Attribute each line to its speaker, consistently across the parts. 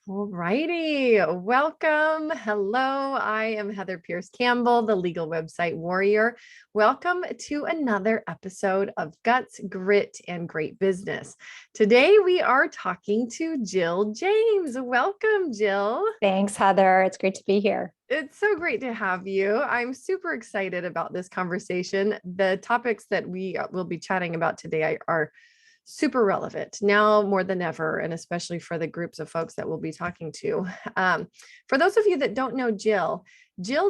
Speaker 1: All righty. Welcome. Hello. I am Heather Pierce Campbell, the legal website warrior. Welcome to another episode of Guts, Grit, and Great Business. Today we are talking to Jill James. Welcome, Jill.
Speaker 2: Thanks, Heather. It's great to be here.
Speaker 1: It's so great to have you. I'm super excited about this conversation. The topics that we will be chatting about today are super relevant now more than ever, and especially for the groups of folks that we'll be talking to. For those of you that don't know Jill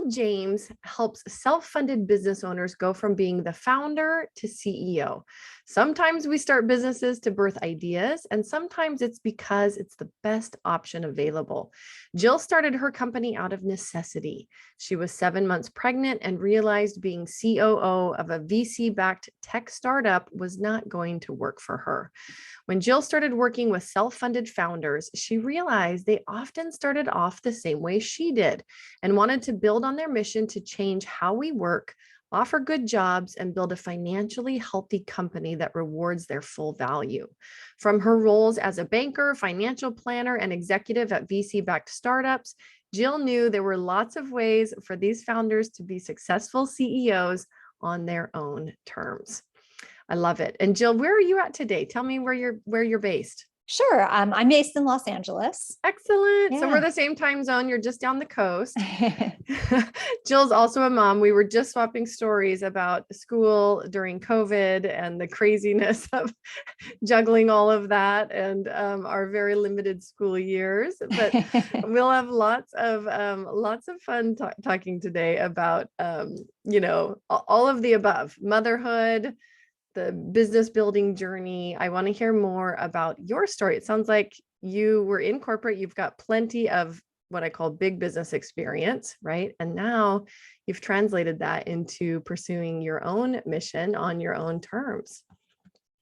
Speaker 1: James helps self-funded business owners go from being the founder to CEO. Sometimes we start businesses to birth ideas, and sometimes it's because it's the best option available. Jill started her company out of necessity. She was 7 months pregnant and realized being COO of a VC-backed tech startup was not going to work for her. When Jill started working with self-funded founders, she realized they often started off the same way she did and wanted to build on their mission to change how we work, offer good jobs, and build a financially healthy company that rewards their full value. From her roles as a banker, financial planner, and executive at VC-backed startups, Jill knew there were lots of ways for these founders to be successful CEOs on their own terms. I love it. And Jill, where are you at today? Tell me where you're based.
Speaker 2: Sure. I'm based in Los Angeles.
Speaker 1: Excellent.
Speaker 2: Yeah.
Speaker 1: So we're the same time zone. You're just down the coast. Jill's also a mom. We were just swapping stories about school during COVID and the craziness of juggling all of that and our very limited school years. But we'll have lots of fun talking today about all of the above: motherhood, the business building journey. I want to hear more about your story. It sounds like you were in corporate. You've got plenty of what I call big business experience, right? And now you've translated that into pursuing your own mission on your own terms.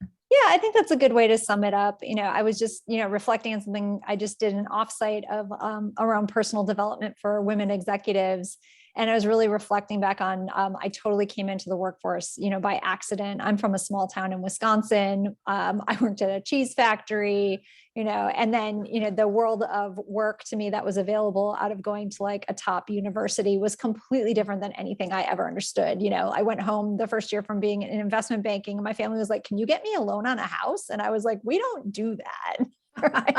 Speaker 2: Yeah, I think that's a good way to sum it up. I was just, reflecting on something I just did an offsite of around personal development for women executives. And I was really reflecting back on, I totally came into the workforce, by accident. I'm from a small town in Wisconsin. I worked at a cheese factory, and then, the world of work to me that was available out of going to like a top university was completely different than anything I ever understood. I went home the first year from being in investment banking and my family was like, can you get me a loan on a house? And I was like, we don't do that. Right.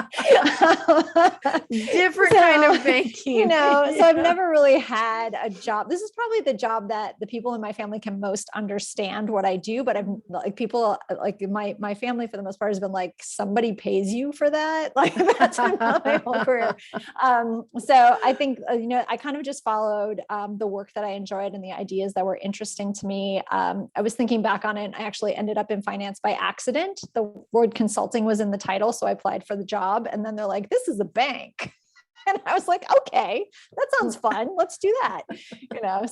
Speaker 1: Different kind of banking.
Speaker 2: So I've never really had a job. This is probably the job that the people in my family can most understand what I do. But I've like people like my family for the most part has been like, somebody pays you for that. Like that's my whole career. So I think, I kind of just followed the work that I enjoyed and the ideas that were interesting to me. I was thinking back on it. I actually ended up in finance by accident. The word consulting was in the title. So I applied for the job and then they're like, this is a bank. And I was like, okay, that sounds fun. Let's do that.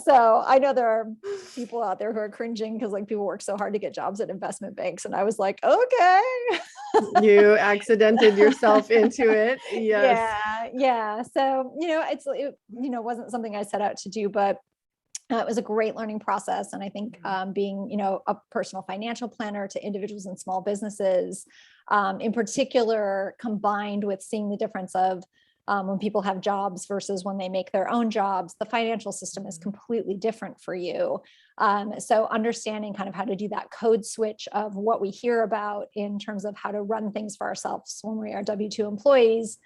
Speaker 2: So I know there are people out there who are cringing because like people work so hard to get jobs at investment banks. And I was like, okay.
Speaker 1: You accidented yourself into it. Yes.
Speaker 2: Yeah. So, it wasn't something I set out to do, but it was a great learning process. And I think being, a personal financial planner to individuals and small businesses, in particular, combined with seeing the difference of when people have jobs versus when they make their own jobs, the financial system is completely different for you. So understanding kind of how to do that code switch of what we hear about in terms of how to run things for ourselves when we are W-2 employees,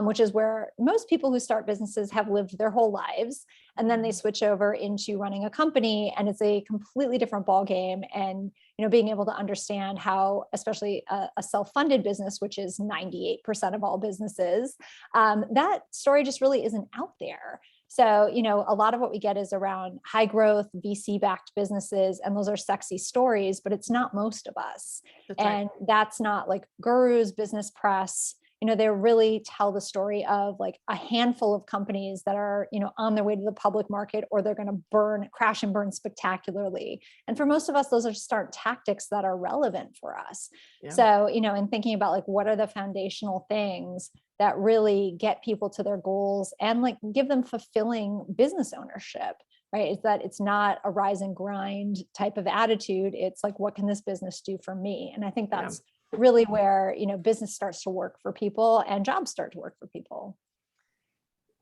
Speaker 2: which is where most people who start businesses have lived their whole lives. And then they switch over into running a company and it's a completely different ballgame. And, being able to understand how, especially a self-funded business, which is 98% of all businesses, that story just really isn't out there. So, a lot of what we get is around high growth VC-backed businesses, and those are sexy stories, but it's not most of us.
Speaker 1: That's right.
Speaker 2: And that's not like gurus, business press. They really tell the story of like a handful of companies that are, on their way to the public market, or they're going to crash and burn spectacularly. And for most of us, those are just aren't tactics that are relevant for us. Yeah. So, in thinking about like, what are the foundational things that really get people to their goals and like give them fulfilling business ownership, right? Is that it's not a rise and grind type of attitude. It's like, what can this business do for me? And I think that's really where, business starts to work for people and jobs start to work for people.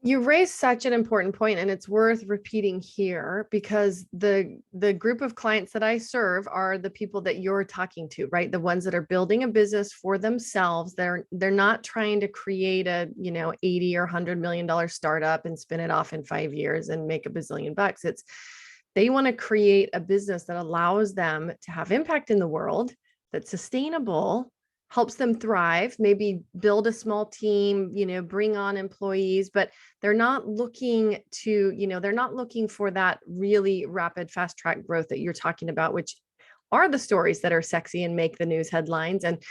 Speaker 1: You raised such an important point, and it's worth repeating here because the group of clients that I serve are the people that you're talking to, right? The ones that are building a business for themselves. They're not trying to create a, 80 or $100 million startup and spin it off in 5 years and make a bazillion bucks. It's they want to create a business that allows them to have impact in the world, that's sustainable, helps them thrive, maybe build a small team, bring on employees, but they're not looking to, they're not looking for that really rapid fast track growth that you're talking about, which are the stories that are sexy and make the news headlines. And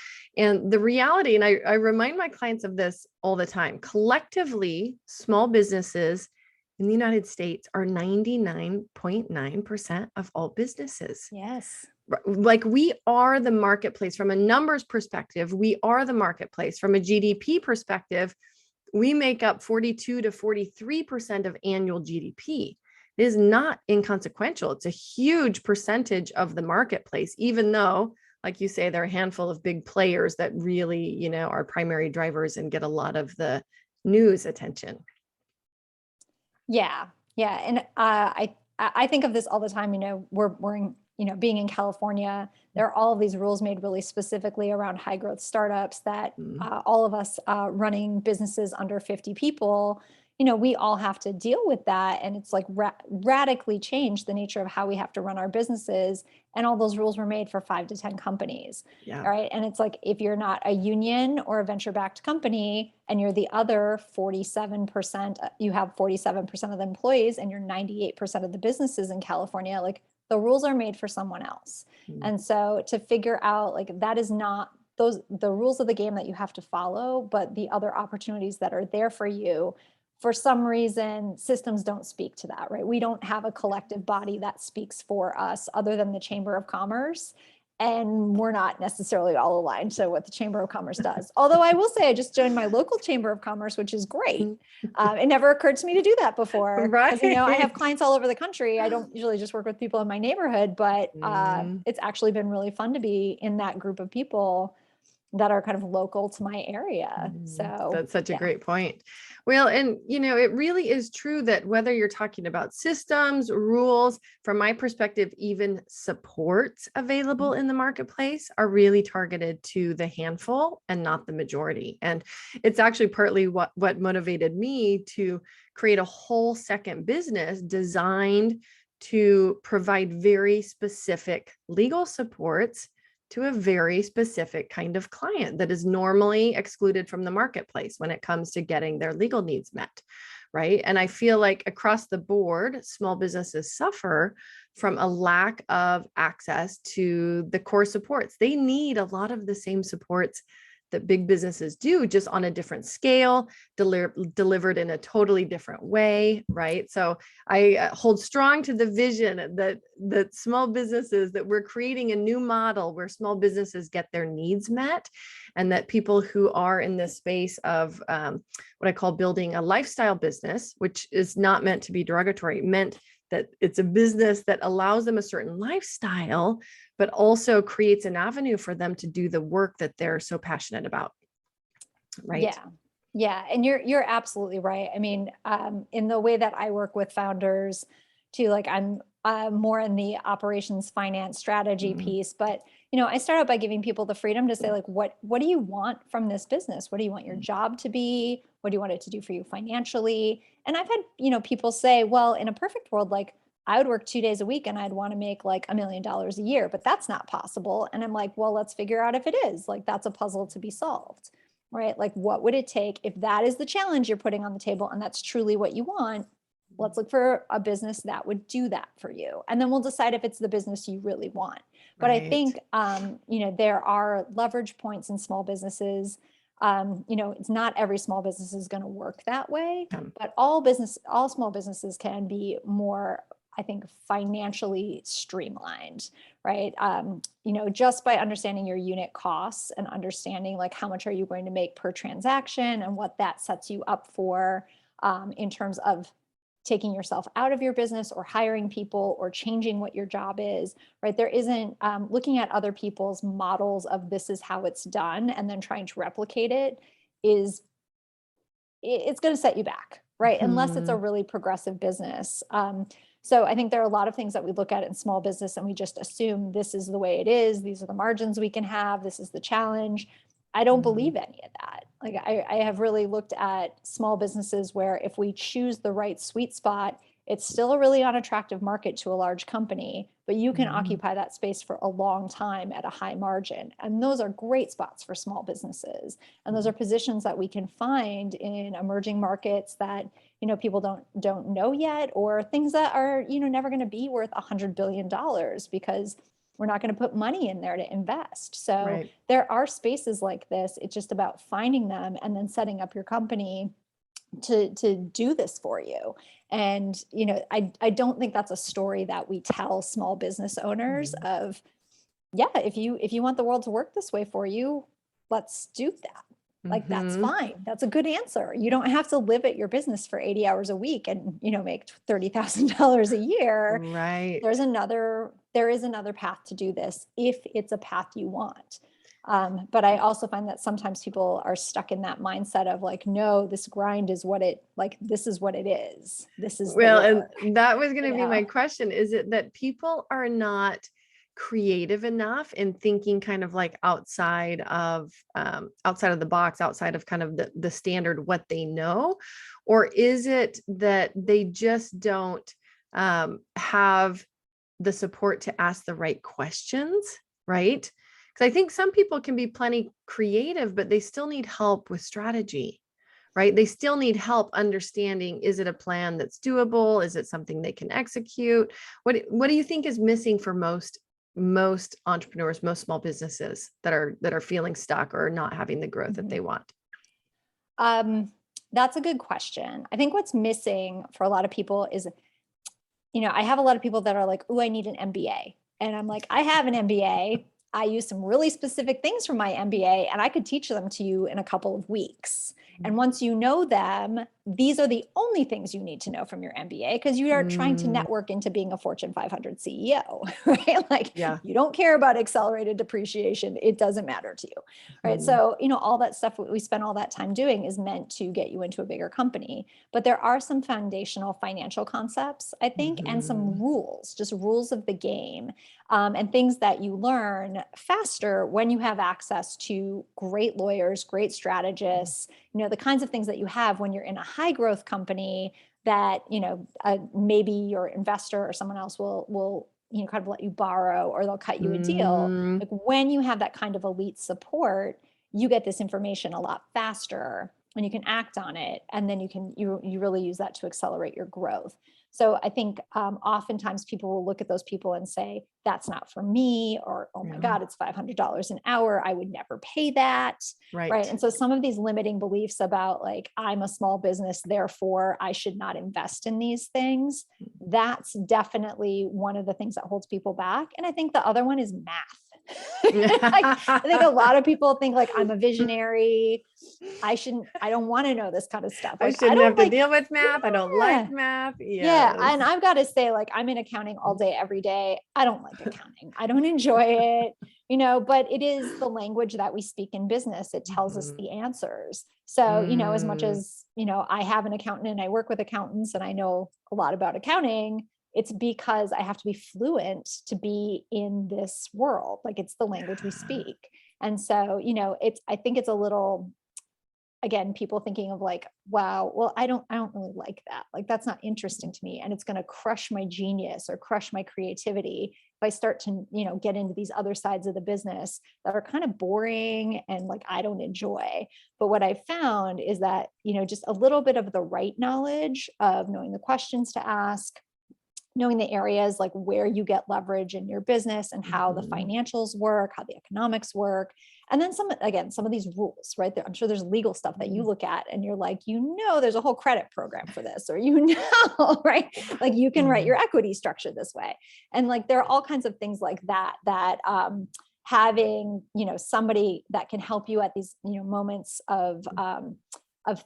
Speaker 1: the reality, and I remind my clients of this all the time, collectively, small businesses in the United States are 99.9% of all businesses.
Speaker 2: Yes.
Speaker 1: Like we are the marketplace from a numbers perspective. We are the marketplace from a GDP perspective. We make up 42 to 43% of annual GDP. It is not inconsequential. It's a huge percentage of the marketplace, even though, like you say, there are a handful of big players that really, are primary drivers and get a lot of the news attention.
Speaker 2: Yeah. Yeah. And I think of this all the time, we're in, being in California, there are all of these rules made really specifically around high growth startups that all of us running businesses under 50 people, we all have to deal with that. And it's like radically changed the nature of how we have to run our businesses. And all those rules were made for 5 to 10 companies.
Speaker 1: Yeah.
Speaker 2: All right. And it's like, if you're not a union or a venture backed company and you're the other 47%, you have 47% of the employees and you're 98% of the businesses in California, like the rules are made for someone else. And so to figure out like, that is not the rules of the game that you have to follow, but the other opportunities that are there for you. For some reason, systems don't speak to that, right? We don't have a collective body that speaks for us other than the Chamber of Commerce. And we're not necessarily all aligned to what the Chamber of Commerce does. Although I will say I just joined my local Chamber of Commerce, which is great. It never occurred to me to do that before.
Speaker 1: Right.
Speaker 2: I have clients all over the country. I don't usually just work with people in my neighborhood, but it's actually been really fun to be in that group of people that are kind of local to my area. So
Speaker 1: that's such a great point. Well, and it really is true that whether you're talking about systems, rules, from my perspective, even supports available in the marketplace are really targeted to the handful and not the majority. And it's actually partly what motivated me to create a whole second business designed to provide very specific legal supports to a very specific kind of client that is normally excluded from the marketplace when it comes to getting their legal needs met, right? And I feel like across the board, small businesses suffer from a lack of access to the core supports. They need a lot of the same supports that big businesses do, just on a different scale, delivered in a totally different way, right? So I hold strong to the vision that small businesses, that we're creating a new model where small businesses get their needs met, and that people who are in this space of what I call building a lifestyle business, which is not meant to be derogatory, meant that it's a business that allows them a certain lifestyle, but also creates an avenue for them to do the work that they're so passionate about. Right.
Speaker 2: Yeah. Yeah. And you're absolutely right. I mean, in the way that I work with founders too, like I'm more in the operations, finance, strategy piece, but I start out by giving people the freedom to say, like, what do you want from this business? What do you want your job to be? What do you want it to do for you financially? And I've had, people say, well, in a perfect world, like I would work 2 days a week and I'd want to make like $1 million a year, but that's not possible. And I'm like, well, let's figure out if it is. Like, that's a puzzle to be solved, right? Like, what would it take if that is the challenge you're putting on the table and that's truly what you want? Let's look for a business that would do that for you. And then we'll decide if it's the business you really want. But I think, there are leverage points in small businesses. It's not every small business is going to work that way, but all small businesses can be more, I think, financially streamlined, right? Just by understanding your unit costs and understanding like how much are you going to make per transaction and what that sets you up for in terms of taking yourself out of your business or hiring people or changing what your job is, right? There isn't looking at other people's models of this is how it's done and then trying to replicate it's going to set you back, right? Unless it's a
Speaker 1: Mhm.
Speaker 2: really progressive business. So I think there are a lot of things that we look at in small business and we just assume this is the way it is. These are the margins we can have. This is the challenge. I don't
Speaker 1: Mhm.
Speaker 2: believe any of that. Like I have really looked at small businesses where if we choose the right sweet spot, it's still a really unattractive market to a large company, but you can
Speaker 1: Mhm.
Speaker 2: occupy that space for a long time at a high margin. And those are great spots for small businesses. And those are positions that we can find in emerging markets that, people don't know yet, or things that are, never going to be worth $100 billion because we're not going to put money in there to invest. So
Speaker 1: Right.
Speaker 2: there are spaces like this. It's just about finding them and then setting up your company to do this for you. And I don't think that's a story that we tell small business owners
Speaker 1: Mhm.
Speaker 2: of, yeah, if you want the world to work this way for you, let's do that. Like, that's
Speaker 1: Mhm.
Speaker 2: fine. That's a good answer. You don't have to live at your business for 80 hours a week and make $30,000 a year.
Speaker 1: Right.
Speaker 2: There is another path to do this if it's a path you want. But I also find that sometimes people are stuck in that mindset of like, no, this grind is this is what it is. This is the
Speaker 1: Well,
Speaker 2: work,
Speaker 1: and that was going
Speaker 2: you
Speaker 1: to be my
Speaker 2: know?
Speaker 1: question. Is it that people are not creative enough in thinking kind of like outside of the box, outside of kind of the standard what they know? Or is it that they just don't have the support to ask the right questions, right? Because I think some people can be plenty creative, but they still need help with strategy, right? They still need help understanding, is it a plan that's doable? Is it something they can execute? What do you think is missing for most entrepreneurs, most small businesses that are feeling stuck or not having the growth that
Speaker 2: Mhm.
Speaker 1: they want?
Speaker 2: Um, that's a good question. I think what's missing for a lot of people is, I have a lot of people that are like, oh, I need an MBA. And I'm like, I have an MBA. I use some really specific things from my MBA, and I could teach them to you in a couple of weeks. And once you know them, these are the only things you need to know from your MBA, because you are trying to
Speaker 1: Mm,
Speaker 2: network into being a Fortune 500 CEO, right? Like,
Speaker 1: yeah.
Speaker 2: you don't care about accelerated depreciation. It doesn't matter to you, right?
Speaker 1: Mhm.
Speaker 2: So, all that stuff we spend all that time doing is meant to get you into a bigger company. But there are some foundational financial concepts, I think, and some
Speaker 1: Mhm.
Speaker 2: rules, just rules of the game, and things that you learn faster when you have access to great lawyers, great strategists, the kinds of things that you have when you're in a high growth company that, maybe your investor or someone else will kind of let you borrow, or they'll cut you a deal.
Speaker 1: Mm,
Speaker 2: Like, when you have that kind of elite support, you get this information a lot faster and you can act on it, and then you really use that to accelerate your growth. So I think oftentimes people will look at those people and say, that's not for me, or, oh my
Speaker 1: yeah.
Speaker 2: God, it's $500 an hour, I would never pay that, right?
Speaker 1: Right.
Speaker 2: And so some of these limiting beliefs about, like, I'm a small business, therefore I should not invest in these things, that's definitely one of the things that holds people back. And I think the other one is math. Like, I think a lot of people think, like, I'm a visionary, I don't want to know this kind of stuff.
Speaker 1: I
Speaker 2: Like, I
Speaker 1: shouldn't have
Speaker 2: don't
Speaker 1: to
Speaker 2: like,
Speaker 1: deal with math. I don't like
Speaker 2: yeah,
Speaker 1: math.
Speaker 2: yeah.
Speaker 1: Yes.
Speaker 2: And I've got to say, like, I'm in accounting all day, every day. I don't like accounting. I don't enjoy it, but it is the language that we speak in business. It tells us
Speaker 1: Mhm.
Speaker 2: the answers. So, as much
Speaker 1: Mm,
Speaker 2: as, I have an accountant and I work with accountants and I know a lot about accounting, it's because I have to be fluent to be in this world. Like, it's the language we
Speaker 1: yeah.
Speaker 2: speak. And so, I think it's a little, again, people thinking of like, wow, well, I don't really like that. Like, that's not interesting to me. And it's going to crush my genius or crush my creativity if I start to, get into these other sides of the business that are kind of boring and, like, I don't enjoy. But what I found is that, just a little bit of the right knowledge of knowing the questions to ask, knowing the areas like where you get leverage in your business and how the
Speaker 1: Mhm.
Speaker 2: financials work, how the economics work. And then some of these rules, right? I'm sure there's legal stuff that you
Speaker 1: Mhm.
Speaker 2: look at and you're like, there's a whole credit program for this, or, right? Like, you can write your
Speaker 1: Mhm.
Speaker 2: equity structure this way. And, like, there are all kinds of things like that, having, somebody that can help you at these, moments of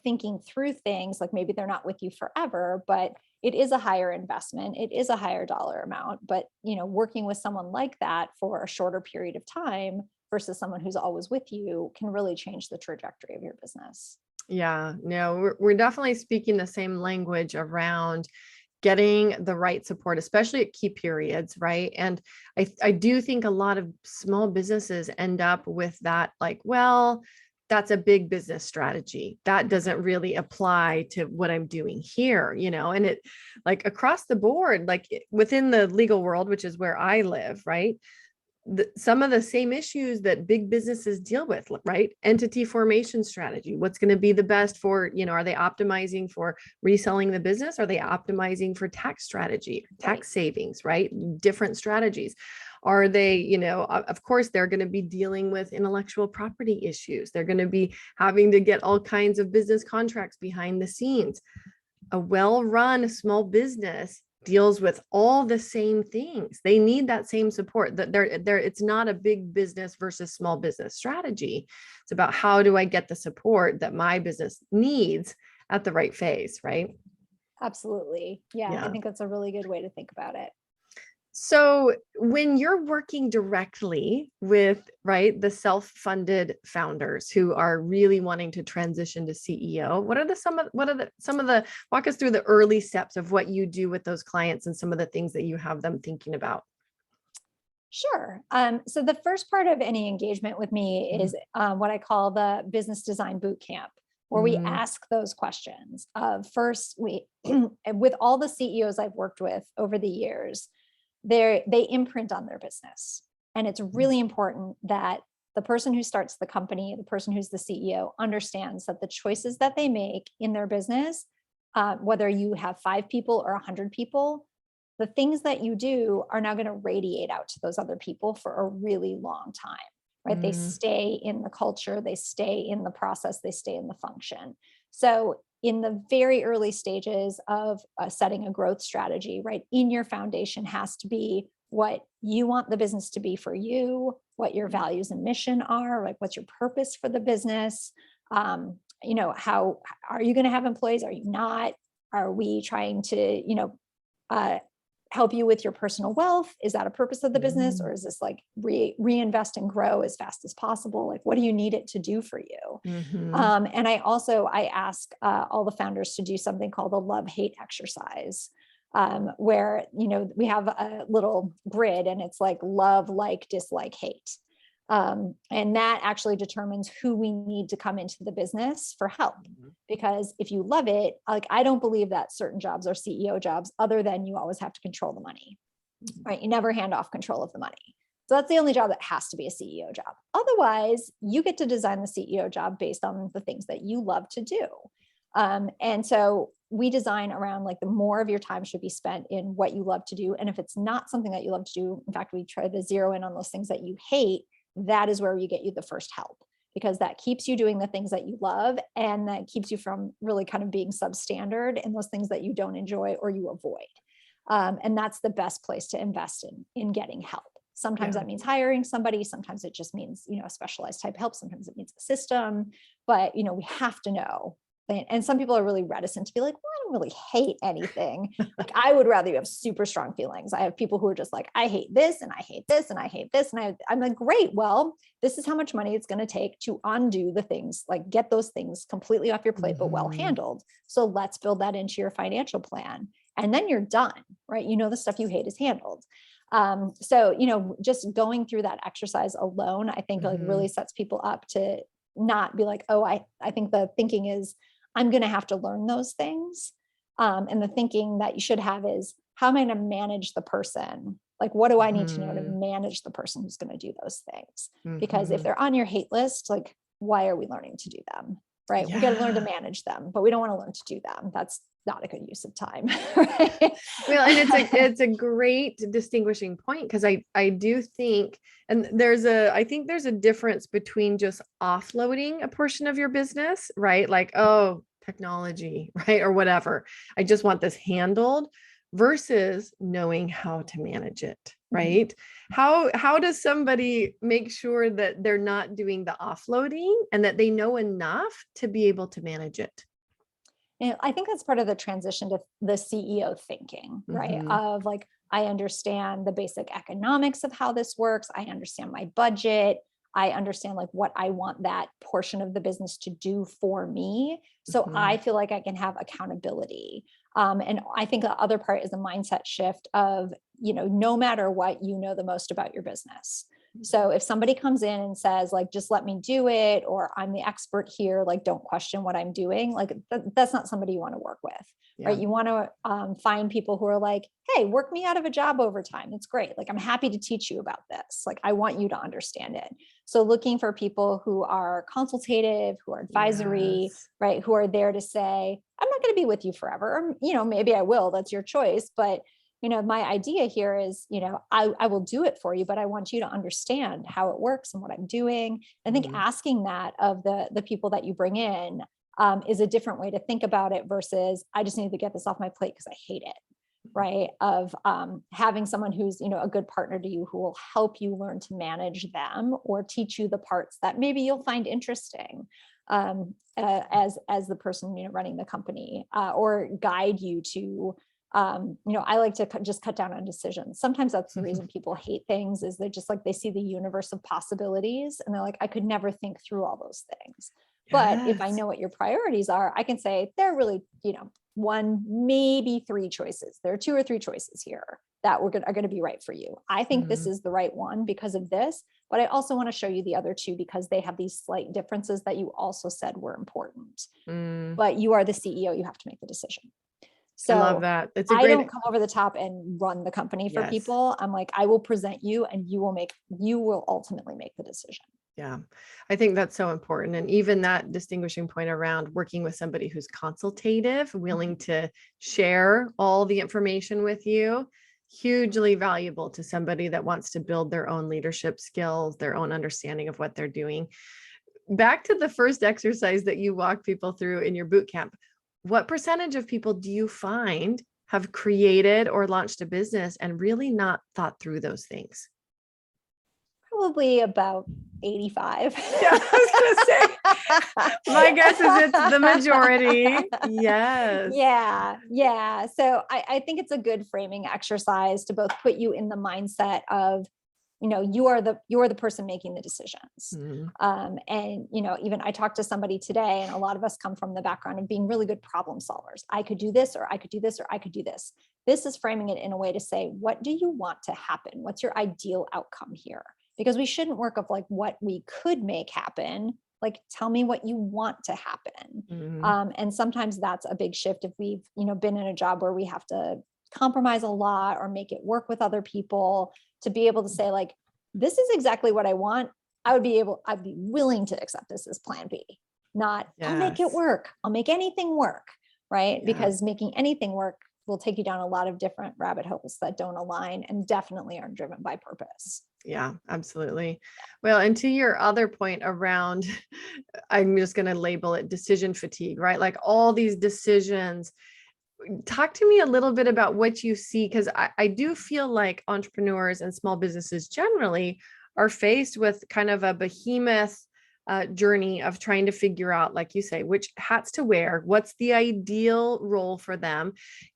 Speaker 2: thinking through things, like, maybe they're not with you forever, but it is a higher investment, it is a higher dollar amount, but, working with someone like that for a shorter period of time versus someone who's always with you can really change the trajectory of your business.
Speaker 1: Yeah, no, we're definitely speaking the same language around getting the right support, especially at key periods, right? And I do think a lot of small businesses end up with that, like, well, that's a big business strategy. That doesn't really apply to what I'm doing here, and it, like, across the board, like within the legal world, which is where I live, right? Some of the same issues that big businesses deal with, right? Entity formation strategy. What's going to be the best for, are they optimizing for reselling the business? Are they optimizing for tax strategy, tax savings, right? Different strategies. Are they, of course, they're going to be dealing with intellectual property issues. They're going to be having to get all kinds of business contracts behind the scenes. A well-run small business deals with all the same things. They need that same support. That it's not a big business versus small business strategy. It's about, how do I get the support that my business needs at the right phase, right?
Speaker 2: Absolutely. Yeah. I think that's a really good way to think about it.
Speaker 1: So when you're working directly with, right, the self-funded founders who are really wanting to transition to CEO, walk us through the early steps of what you do with those clients and some of the things that you have them thinking about?
Speaker 2: Sure. So the first part of any engagement with me is what I call the business design boot camp, where we ask those questions. First, with all the CEOs I've worked with over the years, they imprint on their business. And it's really important that the person who starts the company, the person who's the CEO, understands that the choices that they make in their business, whether you have 5 people or 100 people, the things that you do are now going to radiate out to those other people for a really long time, right? They stay in the culture, they stay in the process, they stay in the function. So in the very early stages of setting a growth strategy, right, in your foundation has to be what you want the business to be for you, what your values and mission are, like what's your purpose for the business. How are you going to have employees? Are you not? Are we trying to, help you with your personal wealth? Is that a purpose of the business? Or is this like reinvest and grow as fast as possible? Like, what do you need it to do for you? And I ask all the founders to do something called the love-hate exercise, where, we have a little grid and it's like love, like, dislike, hate. And that actually determines who we need to come into the business for help. Because if you love it, like, I don't believe that certain jobs are CEO jobs, other than you always have to control the money, right? You never hand off control of the money. So that's the only job that has to be a CEO job. Otherwise, you get to design the CEO job based on the things that you love to do. And so we design around, like, the more of your time should be spent in what you love to do. And if it's not something that you love to do, in fact, we try to zero in on those things that you hate. That is where you get you the first help, because that keeps you doing the things that you love, and that keeps you from really kind of being substandard in those things that you don't enjoy or you avoid. And that's the best place to invest in getting help. Sometimes that means hiring somebody. Sometimes it just means, a specialized type of help. Sometimes it means a system, but, we have to know. And some people are really reticent to be like, well, I don't really hate anything. Like, I would rather you have super strong feelings. I have people who are just like, I hate this and I hate this and I hate this. And I'm like, great. Well, this is how much money it's going to take to undo the things, like get those things completely off your plate, but well handled. So let's build that into your financial plan. And then you're done, right? The stuff you hate is handled. So, just going through that exercise alone, I think like really sets people up to not be like, oh, I think the thinking is, I'm going to have to learn those things. And the thinking that you should have is, how am I going to manage the person? Like, what do I need to know to manage the person who's going to do those things? Because if they're on your hate list, like, why are we learning to do them? Right? We got to learn to manage them, but we don't want to learn to do them. That's not a good use of time. Right?
Speaker 1: Well, and it's a great distinguishing point, because I do think, and I think there's a difference between just offloading a portion of your business, right? Like, oh, technology, right? Or whatever. I just want this handled, versus knowing how to manage it, right? How does somebody make sure that they're not doing the offloading and that they know enough to be able to manage it?
Speaker 2: I think that's part of the transition to the CEO thinking, right? Of like, I understand the basic economics of how this works. I understand my budget. I understand like what I want that portion of the business to do for me. So
Speaker 1: Mhm.
Speaker 2: I feel like I can have accountability. And I think the other part is a mindset shift of, no matter what, the most about your business. So if somebody comes in and says like, just let me do it, or I'm the expert here, like, don't question what I'm doing, like that's not somebody you want to work with, right?
Speaker 1: Yeah.
Speaker 2: You want to find people who are like, hey, work me out of a job overtime. It's great. Like, I'm happy to teach you about this. Like, I want you to understand it. So looking for people who are consultative, who are advisory,
Speaker 1: Yes.
Speaker 2: right? Who are there to say, I'm not going to be with you forever. Maybe I will, that's your choice. But my idea here is, I will do it for you, but I want you to understand how it works and what I'm doing. I think
Speaker 1: Mhm.
Speaker 2: asking that of the people that you bring in is a different way to think about it versus I just need to get this off my plate because I hate it. Right. Of having someone who's, a good partner to you who will help you learn to manage them or teach you the parts that maybe you'll find interesting as the person, running the company or guide you to I like to just cut down on decisions. Sometimes that's the reason people hate things is they're just like, they see the universe of possibilities and they're like, I could never think through all those things. But if I
Speaker 1: Yes.
Speaker 2: know what your priorities are, I can say they're really, one, maybe three choices. There are two or three choices here that are going to be right for you. I think this
Speaker 1: Mhm.
Speaker 2: is the right one because of this, but I also want to show you the other two because they have these slight differences that you also said were important.
Speaker 1: Mm.
Speaker 2: But you are the CEO, you have to make the decision.
Speaker 1: I love
Speaker 2: So
Speaker 1: that. It's a
Speaker 2: I
Speaker 1: great
Speaker 2: don't come over the top and run the company for
Speaker 1: yes.
Speaker 2: people. I'm like, I will present you and you will ultimately make the decision.
Speaker 1: Yeah. I think that's so important. And even that distinguishing point around working with somebody who's consultative, willing to share all the information with you, hugely valuable to somebody that wants to build their own leadership skills, their own understanding of what they're doing. Back to the first exercise that you walk people through in your boot camp. What percentage of people do you find have created or launched a business and really not thought through those things?
Speaker 2: Probably about 85.
Speaker 1: Yeah, I was gonna say, my guess is it's the majority. Yes.
Speaker 2: Yeah. So I think it's a good framing exercise to both put you in the mindset of, you are the person making the decisions.
Speaker 1: Mhm.
Speaker 2: And even I talked to somebody today, and a lot of us come from the background of being really good problem solvers. I could do this, or I could do this, or I could do this. This is framing it in a way to say, what do you want to happen? What's your ideal outcome here? Because we shouldn't work of like what we could make happen. Like, tell me what you want to happen.
Speaker 1: Mhm.
Speaker 2: And sometimes that's a big shift if we've, been in a job where we have to compromise a lot or make it work with other people to be able to say like, this is exactly what I want. I'd be willing to accept this as plan B, not I'll make it
Speaker 1: Yes.
Speaker 2: work. I'll make anything work. Right.
Speaker 1: Yeah.
Speaker 2: Because making anything work will take you down a lot of different rabbit holes that don't align and definitely aren't driven by purpose.
Speaker 1: Yeah, absolutely. Well, and to your other point around, I'm just going to label it decision fatigue, right? Like all these decisions. Talk to me a little bit about what you see, because I do feel like entrepreneurs and small businesses generally are faced with kind of a behemoth journey of trying to figure out, like you say, which hats to wear, what's the ideal role for them.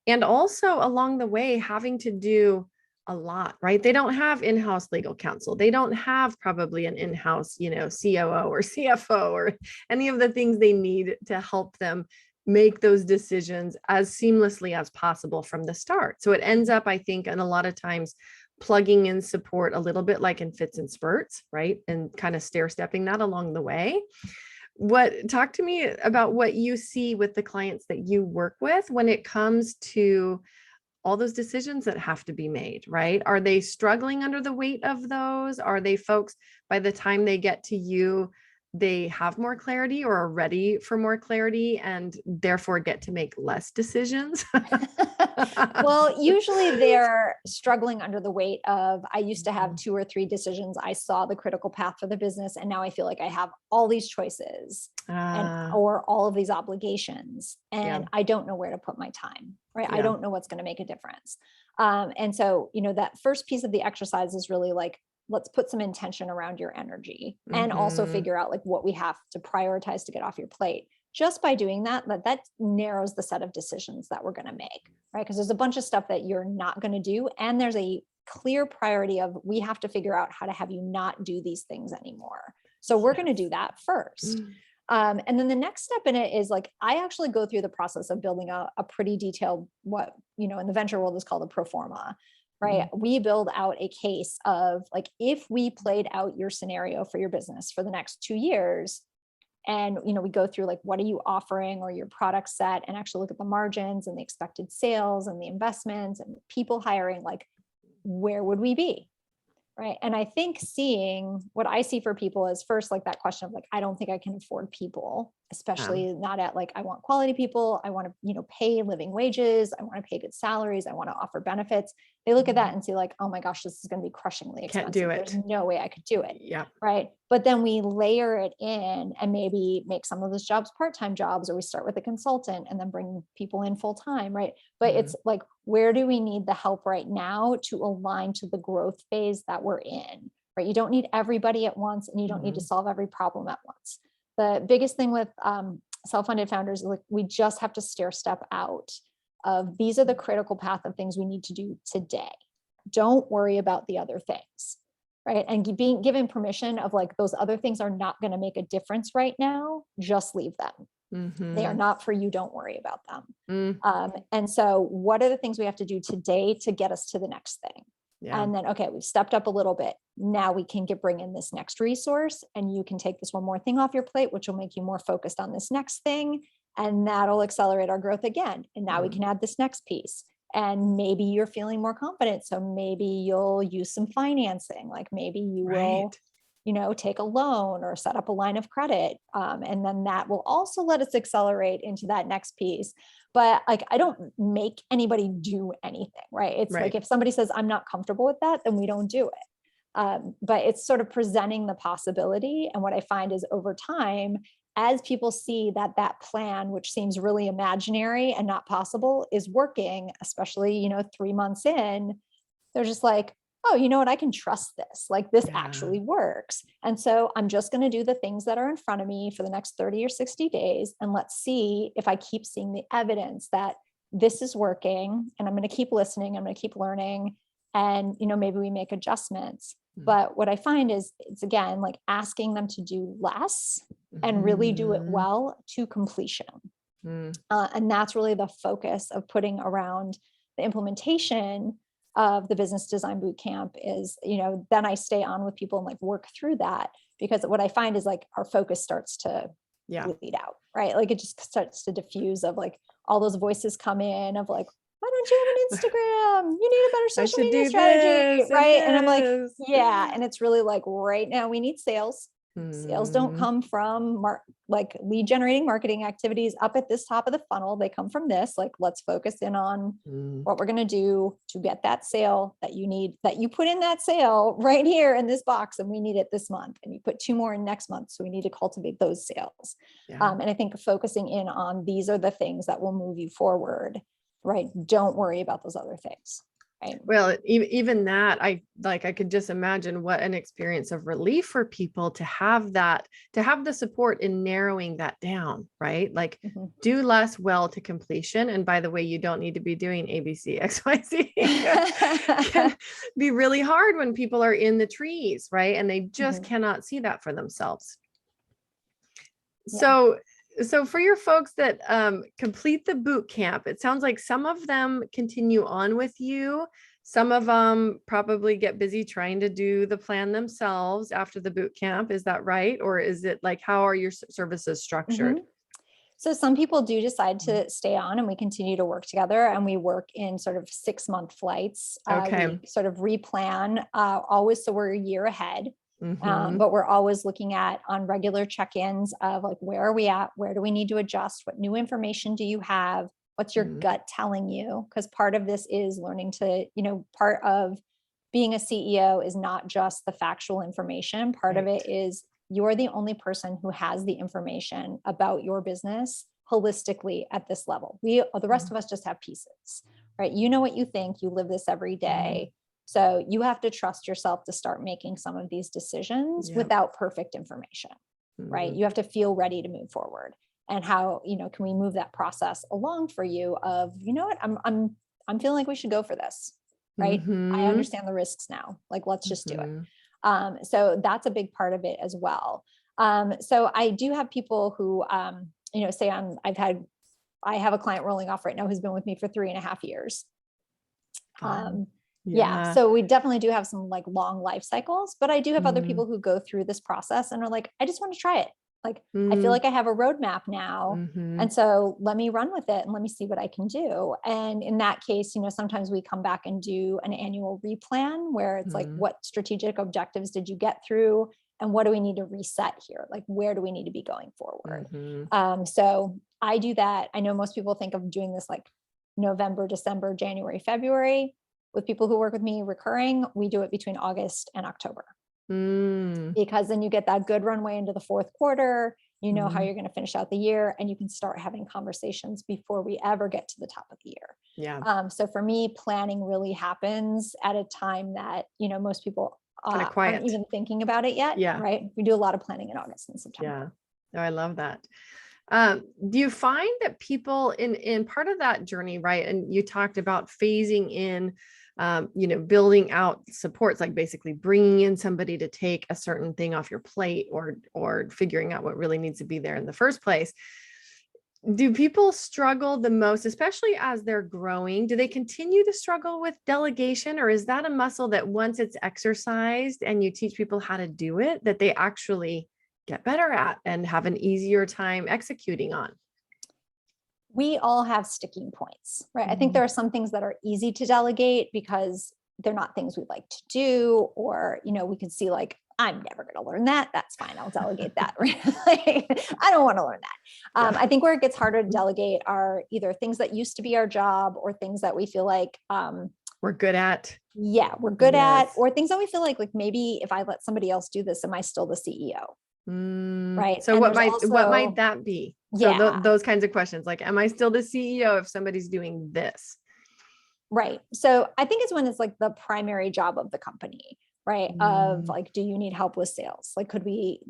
Speaker 1: And also along the way, having to do a lot, right? They don't have in-house legal counsel. They don't have probably an in-house, COO or CFO or any of the things they need to help them make those decisions as seamlessly as possible from the start. So it ends up, I think, and a lot of times plugging in support a little bit like in fits and spurts, right? And kind of stair stepping that along the way. Talk to me about what you see with the clients that you work with when it comes to all those decisions that have to be made, right? Are they struggling under the weight of those? Are they folks, by the time they get to you, they have more clarity or are ready for more clarity and therefore get to make less decisions?
Speaker 2: Well, usually they're struggling under the weight of, I used to have 2 or 3 decisions. I saw the critical path for the business, and now I feel like I have all these choices and
Speaker 1: Ah,
Speaker 2: or all of these obligations,
Speaker 1: yeah.
Speaker 2: and I don't know where to put my time, right? I
Speaker 1: Yeah.
Speaker 2: don't know what's going to make a difference. And so, that first piece of the exercise is really like, let's put some intention around your energy and also
Speaker 1: Mhm.
Speaker 2: figure out like what we have to prioritize to get off your plate. Just by doing that narrows the set of decisions that we're going to make, right? Because there's a bunch of stuff that you're not going to do, and there's a clear priority of, we have to figure out how to have you not do these things anymore. So we're going to do that first. And then the next step in it is like, I actually go through the process of building a pretty detailed, what, you know, in the venture world is called a pro forma, right? We build out a case of like, if we played out your scenario for your business for the next 2 years, and, you know, we go through like, what are you offering, or your product set, and actually look at the margins and the expected sales and the investments and people hiring, like, where would we be? Right. And I think what I see for people is first, like that question of like, I don't think I can afford people, especially not at like, I want quality people. I want to, you know, pay living wages. I want to pay good salaries. I want to offer benefits. They look at that and see like, oh my gosh, this is going to be crushingly expensive.
Speaker 1: Can't do it.
Speaker 2: There's no way I could do it.
Speaker 1: Yeah.
Speaker 2: Right. But then we layer it in and maybe make some of those jobs part-time jobs, or we start with a consultant and then bring people in full time. Right. But it's like, where do we need the help right now to align to the growth phase that we're in? Right. You don't need everybody at once, and you don't need to solve every problem at once. The biggest thing with self-funded founders is like, we just have to stair step out of, these are the critical path of things we need to do today. Don't worry about the other things. Right. And being given permission of like, those other things are not going to make a difference right now. Just leave them. They are not for you. Don't worry about them. And so what are the things we have to do today to get us to the next thing? Yeah. And then, okay, we've stepped up a little bit. Now we can bring in this next resource, and you can take this one more thing off your plate, which will make you more focused on this next thing. And that'll accelerate our growth again. And now we can add this next piece. And maybe you're feeling more confident. So maybe you'll use some financing, like maybe you will, you know, take a loan or set up a line of credit. And then that will also let us accelerate into that next piece. But like, I don't make anybody do anything, right? It's like, if somebody says, I'm not comfortable with that, then we don't do it. But it's sort of presenting the possibility. And what I find is over time, as people see that that plan, which seems really imaginary and not possible, is working, especially, you know, 3 months in, they're just like, oh, you know what? I can trust this. Like this actually works. And so I'm just going to do the things that are in front of me for the next 30 or 60 days. And let's see if I keep seeing the evidence that this is working, and I'm going to keep listening. I'm going to keep learning. And, you know, maybe we make adjustments. But what I find is it's, again, like asking them to do less and really do it well to completion. And that's really the focus of putting around the implementation of the business design bootcamp is, you know, then I stay on with people and like work through that, because what I find is like our focus starts to bleed out, right? Like it just starts to diffuse of like all those voices come in of like, why don't you have an Instagram? You need a better social media strategy, right? And I'm like, yeah. And it's really like right now we need sales. Sales don't come from like lead generating marketing activities up at this top of the funnel. They come from this. Like, let's focus in on what we're going to do to get that sale that you need, that you put in that sale right here in this box, and we need it this month. And you put 2 more in next month. So we need to cultivate those sales. And I think focusing in on these are the things that will move you forward, right? Don't worry about those other things. Right.
Speaker 1: Well, even that, I could just imagine what an experience of relief for people to have that, to have the support in narrowing that down, right? Like do less well to completion. And by the way, you don't need to be doing ABC, XYZ. It can be really hard when people are in the trees, right? And they just cannot see that for themselves. So for your folks that complete the boot camp, it sounds like some of them continue on with you. Some of them probably get busy trying to do the plan themselves after the boot camp. Is that right? Or is it like, how are your services structured?
Speaker 2: So some people do decide to stay on, and we continue to work together, and we work in sort of 6-month flights. We sort of replan always. So we're a year ahead. But we're always looking at on regular check-ins of like, where are we at? Where do we need to adjust? What new information do you have? What's your gut telling you? Because part of this is learning to, you know, part of being a CEO is not just the factual information. Part of it is you're the only person who has the information about your business holistically at this level. The rest of us just have pieces, right? You know what you think, you live this every day. So you have to trust yourself to start making some of these decisions without perfect information, right? You have to feel ready to move forward. And how, you know, can we move that process along for you of, you know what, I'm feeling like we should go for this. right? I
Speaker 1: Mm-hmm.
Speaker 2: understand the risks now. Like, let's just do it.
Speaker 1: Mm-hmm.
Speaker 2: So that's a big part of it as well. So I do have people who, say I have a client rolling off right now who's been with me for 3.5 years. Yeah.
Speaker 1: Yeah.
Speaker 2: So we definitely do have some like long life cycles, but I do have other
Speaker 1: Mm-hmm.
Speaker 2: people who go through this process and are like, I just want to try it. Like, I feel
Speaker 1: Mm-hmm.
Speaker 2: like I have a roadmap now.
Speaker 1: Mm-hmm.
Speaker 2: And so let me run with it and let me see what I can do. And in that case, sometimes we come back and do an annual replan where it's like, what strategic objectives did you get through? And what do we need to reset here? Like, where do we need to be going forward?
Speaker 1: Mm-hmm.
Speaker 2: So I do that. I know most people think of doing this like November, December, January, February. With people who work with me recurring, we do it between August and October. Because then you get that good runway into the fourth quarter, how you're going to finish out the year, and you can start having conversations before we ever get to the top of the year.
Speaker 1: Yeah.
Speaker 2: So for me, planning really happens at a time that, most people
Speaker 1: Kind of quiet.
Speaker 2: aren't even thinking about it yet.
Speaker 1: Yeah.
Speaker 2: Right. We do a lot of planning in August and September.
Speaker 1: Yeah. Oh, I love that. Do you find that people in part of that journey, right? And you talked about phasing in, building out supports, like basically bringing in somebody to take a certain thing off your plate or figuring out what really needs to be there in the first place. Do people struggle the most, especially as they're growing? Do they continue to struggle with delegation, or is that a muscle that once it's exercised and you teach people how to do it, that they actually get better at and have an easier time executing on?
Speaker 2: We all have sticking points, right? I think there are some things that are easy to delegate because they're not things we like to do, or, we can see like, I'm never going to learn that. That's fine. I'll delegate that. Right? I don't want to learn that. I think where it gets harder to delegate are either things that used to be our job or things that we feel like,
Speaker 1: we're good at.
Speaker 2: Yeah, we're good at, or things that we feel like maybe if I let somebody else do this, am I still the CEO? Right.
Speaker 1: So what might that be? So those kinds of questions, like, am I still the CEO if somebody's doing this?
Speaker 2: Right. So I think it's when it's like the primary job of the company, right? Of like, do you need help with sales? Like, could we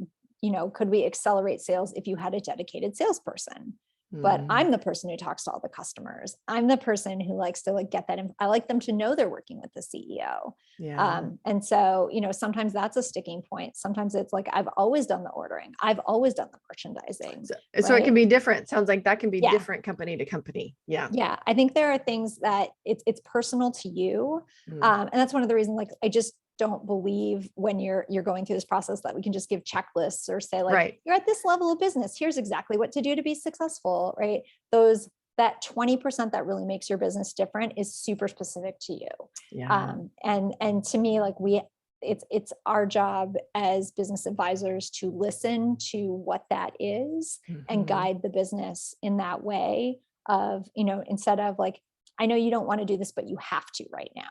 Speaker 2: accelerate sales if you had a dedicated salesperson? But I'm the person who talks to all the customers. I'm the person who likes to like get that. I like them to know they're working with the CEO.
Speaker 1: Yeah.
Speaker 2: And so, sometimes that's a sticking point. Sometimes it's like, I've always done the ordering. I've always done the merchandising.
Speaker 1: So it can be different. Sounds like that can be different company to company. Yeah.
Speaker 2: Yeah. I think there are things that it's personal to you. And that's one of the reasons, like, I just don't believe when you're going through this process that we can just give checklists or say like, you're at this level of business, here's exactly what to do to be successful, right? That 20% that really makes your business different is super specific to you.
Speaker 1: Yeah.
Speaker 2: And to me, like it's our job as business advisors to listen to what that is and guide the business in that way of, instead of like, I know you don't want to do this, but you have to right now,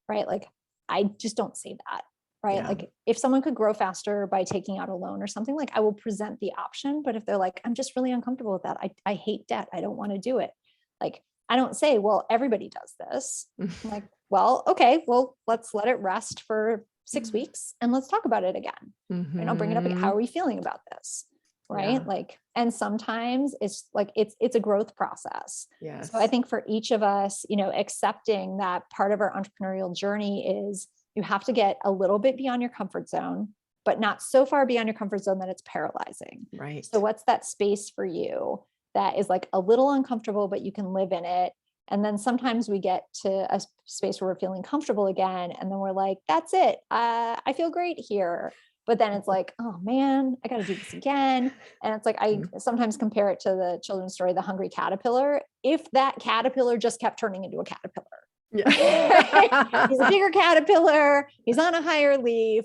Speaker 2: right? Like, I just don't say that, right?
Speaker 1: Yeah.
Speaker 2: Like if someone could grow faster by taking out a loan or something, like I will present the option. But if they're like, I'm just really uncomfortable with that. I hate debt. I don't want to do it. Like, I don't say, well, everybody does this. I'm like, well, okay, well, let's let it rest for 6 weeks and let's talk about it again. And I'll bring it up again. How are we feeling about this? Right.
Speaker 1: Yeah.
Speaker 2: Like, and sometimes it's like, it's a growth process.
Speaker 1: Yes.
Speaker 2: So I think for each of us, accepting that part of our entrepreneurial journey is you have to get a little bit beyond your comfort zone, but not so far beyond your comfort zone that it's paralyzing.
Speaker 1: Right.
Speaker 2: So what's that space for you that is like a little uncomfortable, but you can live in it? And then sometimes we get to a space where we're feeling comfortable again. And then we're like, that's it. I feel great here. But then it's like, oh man, I got to do this again. And it's like, I sometimes compare it to the children's story, The Hungry Caterpillar. If that caterpillar just kept turning into a caterpillar, he's a bigger caterpillar, he's on a higher leaf,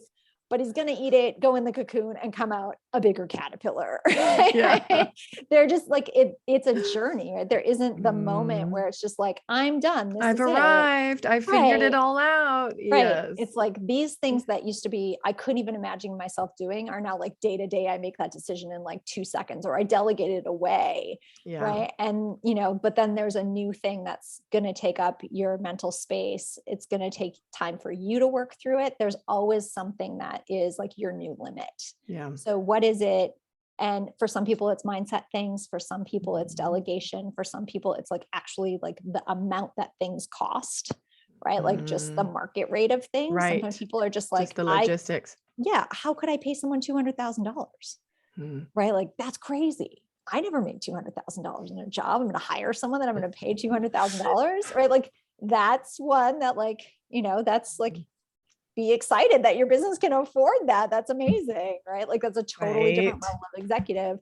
Speaker 2: but he's going to eat it, go in the cocoon and come out a bigger caterpillar.
Speaker 1: Yeah.
Speaker 2: They're just like, it's a journey, right? There isn't the moment where it's just like, I'm done.
Speaker 1: I've arrived. I figured it all out.
Speaker 2: Right.
Speaker 1: Yes.
Speaker 2: It's like these things that used to be, I couldn't even imagine myself doing are now like day to day. I make that decision in like 2 seconds, or I delegate it away.
Speaker 1: Yeah.
Speaker 2: Right. And, but then there's a new thing that's going to take up your mental space. It's going to take time for you to work through it. There's always something that is like your new limit.
Speaker 1: Yeah.
Speaker 2: So what is it? And for some people it's mindset things. For some people it's delegation. For some people it's like actually like the amount that things cost. right? Like just the market rate of things. Sometimes
Speaker 1: Right.
Speaker 2: people are just
Speaker 1: Just
Speaker 2: like,
Speaker 1: the logistics.
Speaker 2: yeah, how could I pay someone $200,000?
Speaker 1: Mm.
Speaker 2: Right? Like that's crazy. I never made $200,000 in a job. I'm going to hire someone that I'm going to pay $200,000, right? Like that's one that like, that's like, be excited that your business can afford that. That's amazing, right? Like that's a totally different
Speaker 1: Right.
Speaker 2: level of executive.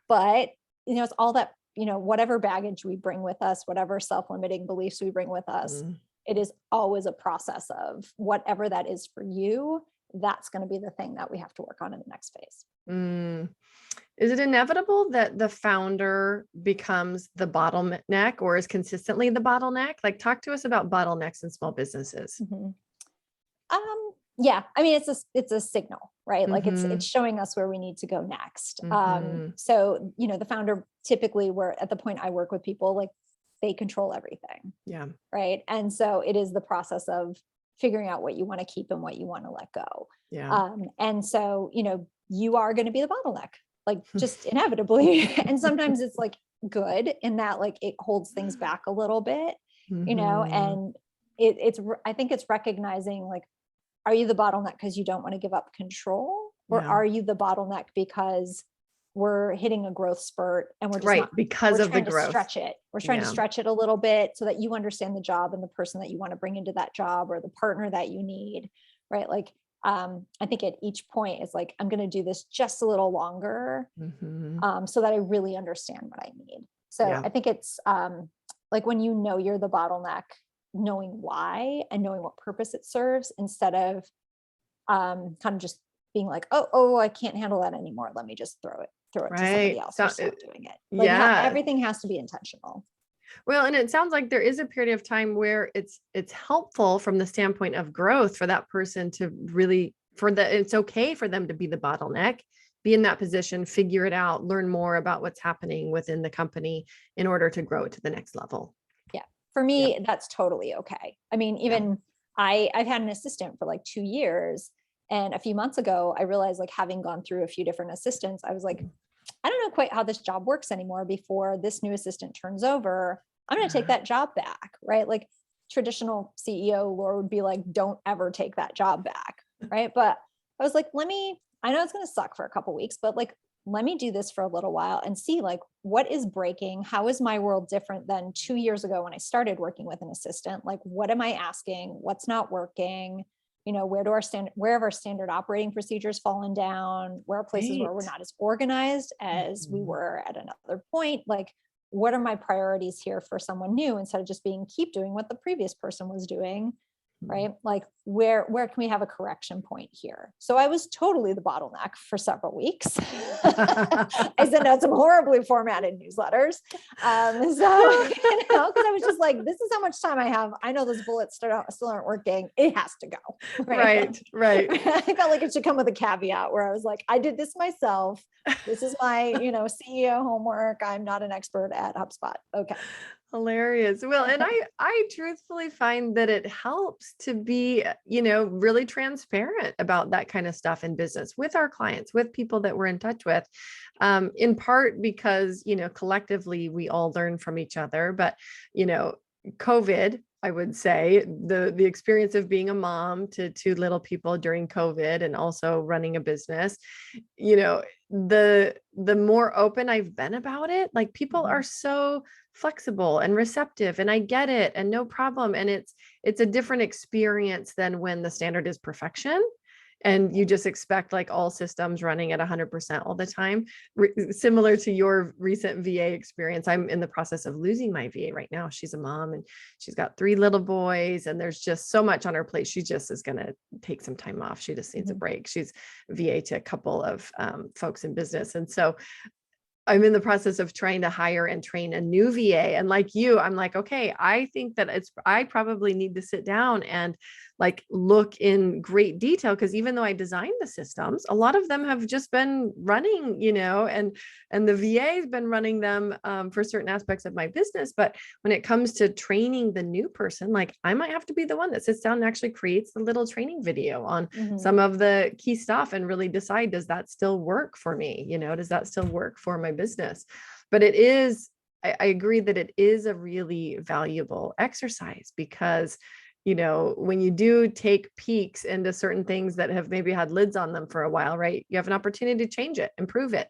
Speaker 2: But, it's all that, whatever baggage we bring with us, whatever self-limiting beliefs we bring with us,
Speaker 1: Mm.
Speaker 2: it is always a process of whatever that is for you. That's going to be the thing that we have to work on in the next phase.
Speaker 1: Mm. Is it inevitable that the founder becomes the bottleneck or is consistently the bottleneck? Like, talk to us about bottlenecks in small businesses.
Speaker 2: Mm-hmm. Yeah, I mean, it's a signal, right? Like
Speaker 1: Mm-hmm.
Speaker 2: it's showing us where we need to go next.
Speaker 1: Mm-hmm.
Speaker 2: So, the founder typically, we're at the point I work with people, like they control everything,
Speaker 1: Yeah.
Speaker 2: right? And so it is the process of figuring out what you want to keep and what you want to let go.
Speaker 1: Yeah.
Speaker 2: And so, you are going to be the bottleneck, like just inevitably. And sometimes it's like good in that like it holds things back a little bit,
Speaker 1: Mm-hmm.
Speaker 2: and I think it's recognizing like, are you the bottleneck because you don't want to give up control? Or
Speaker 1: Yeah.
Speaker 2: are you the bottleneck because we're hitting a growth spurt and we're just
Speaker 1: Right.
Speaker 2: not,
Speaker 1: Because
Speaker 2: we're
Speaker 1: of the
Speaker 2: trying to
Speaker 1: growth.
Speaker 2: stretch it. We're trying to
Speaker 1: Yeah.
Speaker 2: stretch it a little bit so that you understand the job and the person that you want to bring into that job or the partner that you need, right? Like, I think at each point it's like, I'm going to do this just a little longer,
Speaker 1: Mm-hmm.
Speaker 2: so that I really understand what I need. So
Speaker 1: Yeah.
Speaker 2: I think it's like when you're the bottleneck, knowing why and knowing what purpose it serves instead of kind of just being like, oh, I can't handle that anymore. Let me just throw it to somebody
Speaker 1: Right.
Speaker 2: else or
Speaker 1: So,
Speaker 2: stop doing it. Like
Speaker 1: yeah.
Speaker 2: everything has to be intentional.
Speaker 1: Well, and it sounds like there is a period of time where it's helpful from the standpoint of growth for that person to really it's okay for them to be the bottleneck, be in that position, figure it out, learn more about what's happening within the company in order to grow it to the next level.
Speaker 2: Yeah. For
Speaker 1: Yeah.
Speaker 2: me, that's totally okay. I mean,
Speaker 1: Yeah.
Speaker 2: even I've had an assistant for like 2 years. And a few months ago, I realized like having gone through a few different assistants, I was like, I don't know quite how this job works anymore. Before this new assistant turns over, I'm going to take that job back, right? Like traditional CEO lore would be like, don't ever take that job back, right? But I was like, I know it's going to suck for a couple of weeks, but like, let me do this for a little while and see like what is breaking. How is my world different than 2 years ago when I started working with an assistant? Like, what am I asking? What's not working? Where have our standard operating procedures fallen down? Where are places where we're
Speaker 1: Right.
Speaker 2: not as organized as we were at another point? Like, what are my priorities here for someone new instead of just keep doing what the previous person was doing? Right? Like where can we have a correction point here? So I was totally the bottleneck for several weeks. I sent out some horribly formatted newsletters. Because I was just like, this is how much time I have. I know those bullets still aren't working. It has to go.
Speaker 1: Right. Right.
Speaker 2: I felt like it should come with a caveat where I was like, I did this myself. This is my, CEO homework. I'm not an expert at HubSpot. Okay.
Speaker 1: Hilarious. Well, and I truthfully find that it helps to be, really transparent about that kind of stuff in business with our clients, with people that we're in touch with, in part because, collectively we all learn from each other. But, COVID, I would say the experience of being a mom to two little people during COVID and also running a business, the more open I've been about it, like people are so flexible and receptive and I get it and no problem. And it's a different experience than when the standard is perfection and you just expect like all systems running at 100% all the time. Similar to your recent VA experience, I'm in the process of losing my VA right now. She's a mom and she's got 3 little boys and there's just so much on her plate. She just is going to take some time off. She just needs a break. She's VA to a couple of folks in business. And so I'm in the process of trying to hire and train a new VA. And like you, I'm like, okay, I think that I probably need to sit down and like look in great detail. Cause even though I designed the systems, a lot of them have just been running, and the VA has been running them for certain aspects of my business. But when it comes to training the new person, like I might have to be the one that sits down and actually creates the little training video on some of the key stuff and really decide, does that still work for me? Does that still work for my business? But I agree that it is a really valuable exercise because when you do take peeks into certain things that have maybe had lids on them for a while, right? You have an opportunity to change it, improve it,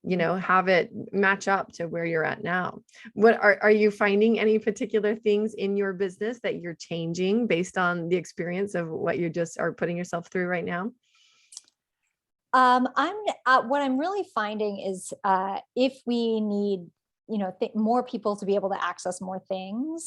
Speaker 1: have it match up to where you're at now. What are you finding any particular things in your business that you're changing based on the experience of what you just are putting yourself through right now?
Speaker 2: What I'm really finding is if we need, more people to be able to access more things,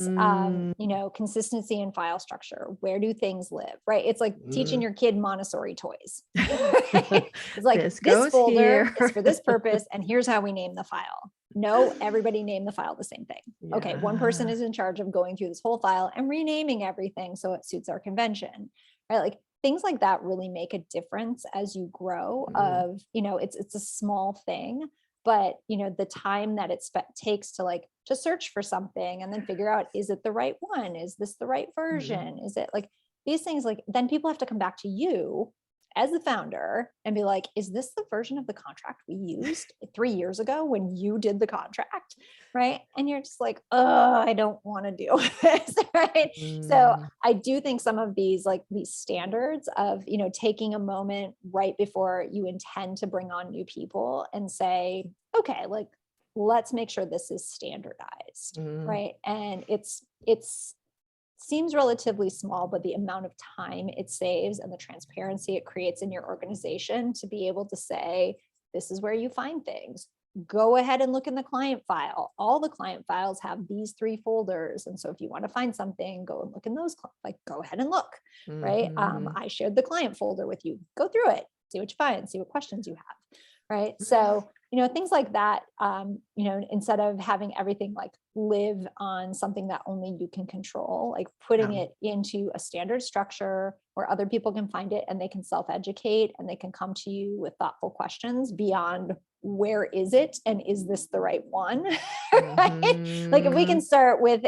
Speaker 2: consistency in file structure. Where do things live, right? It's like teaching your kid Montessori toys. Right? It's like this folder is for this purpose, and here's how we name the file. No, everybody name the file the same thing. Yeah. Okay, one person is in charge of going through this whole file and renaming everything so it suits our convention, right? Like things like that really make a difference as you grow. Of it's a small thing, but the time that it takes to to search for something and then figure out, is it the right one? Is this the right version? Is it these things, then people have to come back to you as the founder and be like, is this the version of the contract we used 3 years ago when you did the contract? Right. And you're just like, oh, I don't want to deal with this. Right. So I do think some of these standards of, taking a moment right before you intend to bring on new people and say, okay, let's make sure this is standardized. Right. And it's seems relatively small, but the amount of time it saves and the transparency it creates in your organization to be able to say, this is where you find things. Go ahead and look in the client file. All the client files have these 3 folders. And so if you want to find something, go and look in those, go ahead and look, right? I shared the client folder with you. Go through it, see what you find, see what questions you have, right? So, things like that, instead of having everything live on something that only you can control, putting it into a standard structure where other people can find it and they can self-educate and they can come to you with thoughtful questions beyond where is it and is this the right one? Right? If we can start with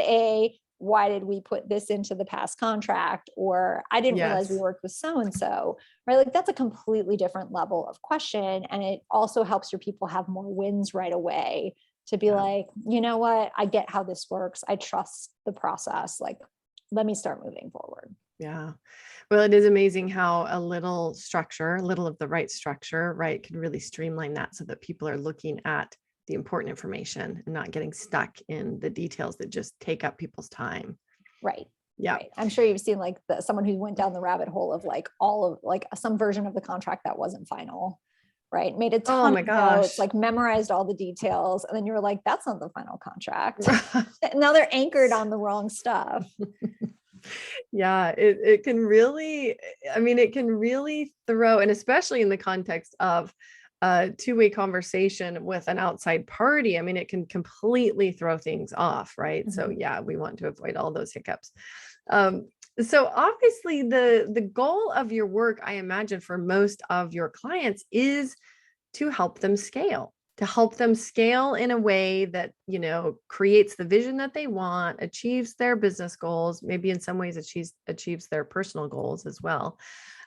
Speaker 2: why did we put this into the past contract? Or I didn't realize we worked with so-and-so, right? That's a completely different level of question. And it also helps your people have more wins right away to be you know what, I get how this works. I trust the process. Let me start moving forward.
Speaker 1: Yeah. Well, it is amazing how a little of the right structure, right, can really streamline that so that people are looking at the important information and not getting stuck in the details that just take up people's time.
Speaker 2: Right.
Speaker 1: Yeah.
Speaker 2: Right. I'm sure you've seen someone who went down the rabbit hole of all of some version of the contract that wasn't final, right? Made a ton of notes, memorized all the details. And then you were like, that's not the final contract. Now they're anchored on the wrong stuff.
Speaker 1: Yeah, it can really, it can really throw, and especially in the context of a two-way conversation with an outside party, it can completely throw things off, right? So yeah, we want to avoid all those hiccups. So obviously the goal of your work, I imagine for most of your clients, is to help them scale. In a way that, creates the vision that they want, achieves their business goals, maybe in some ways achieves their personal goals as well.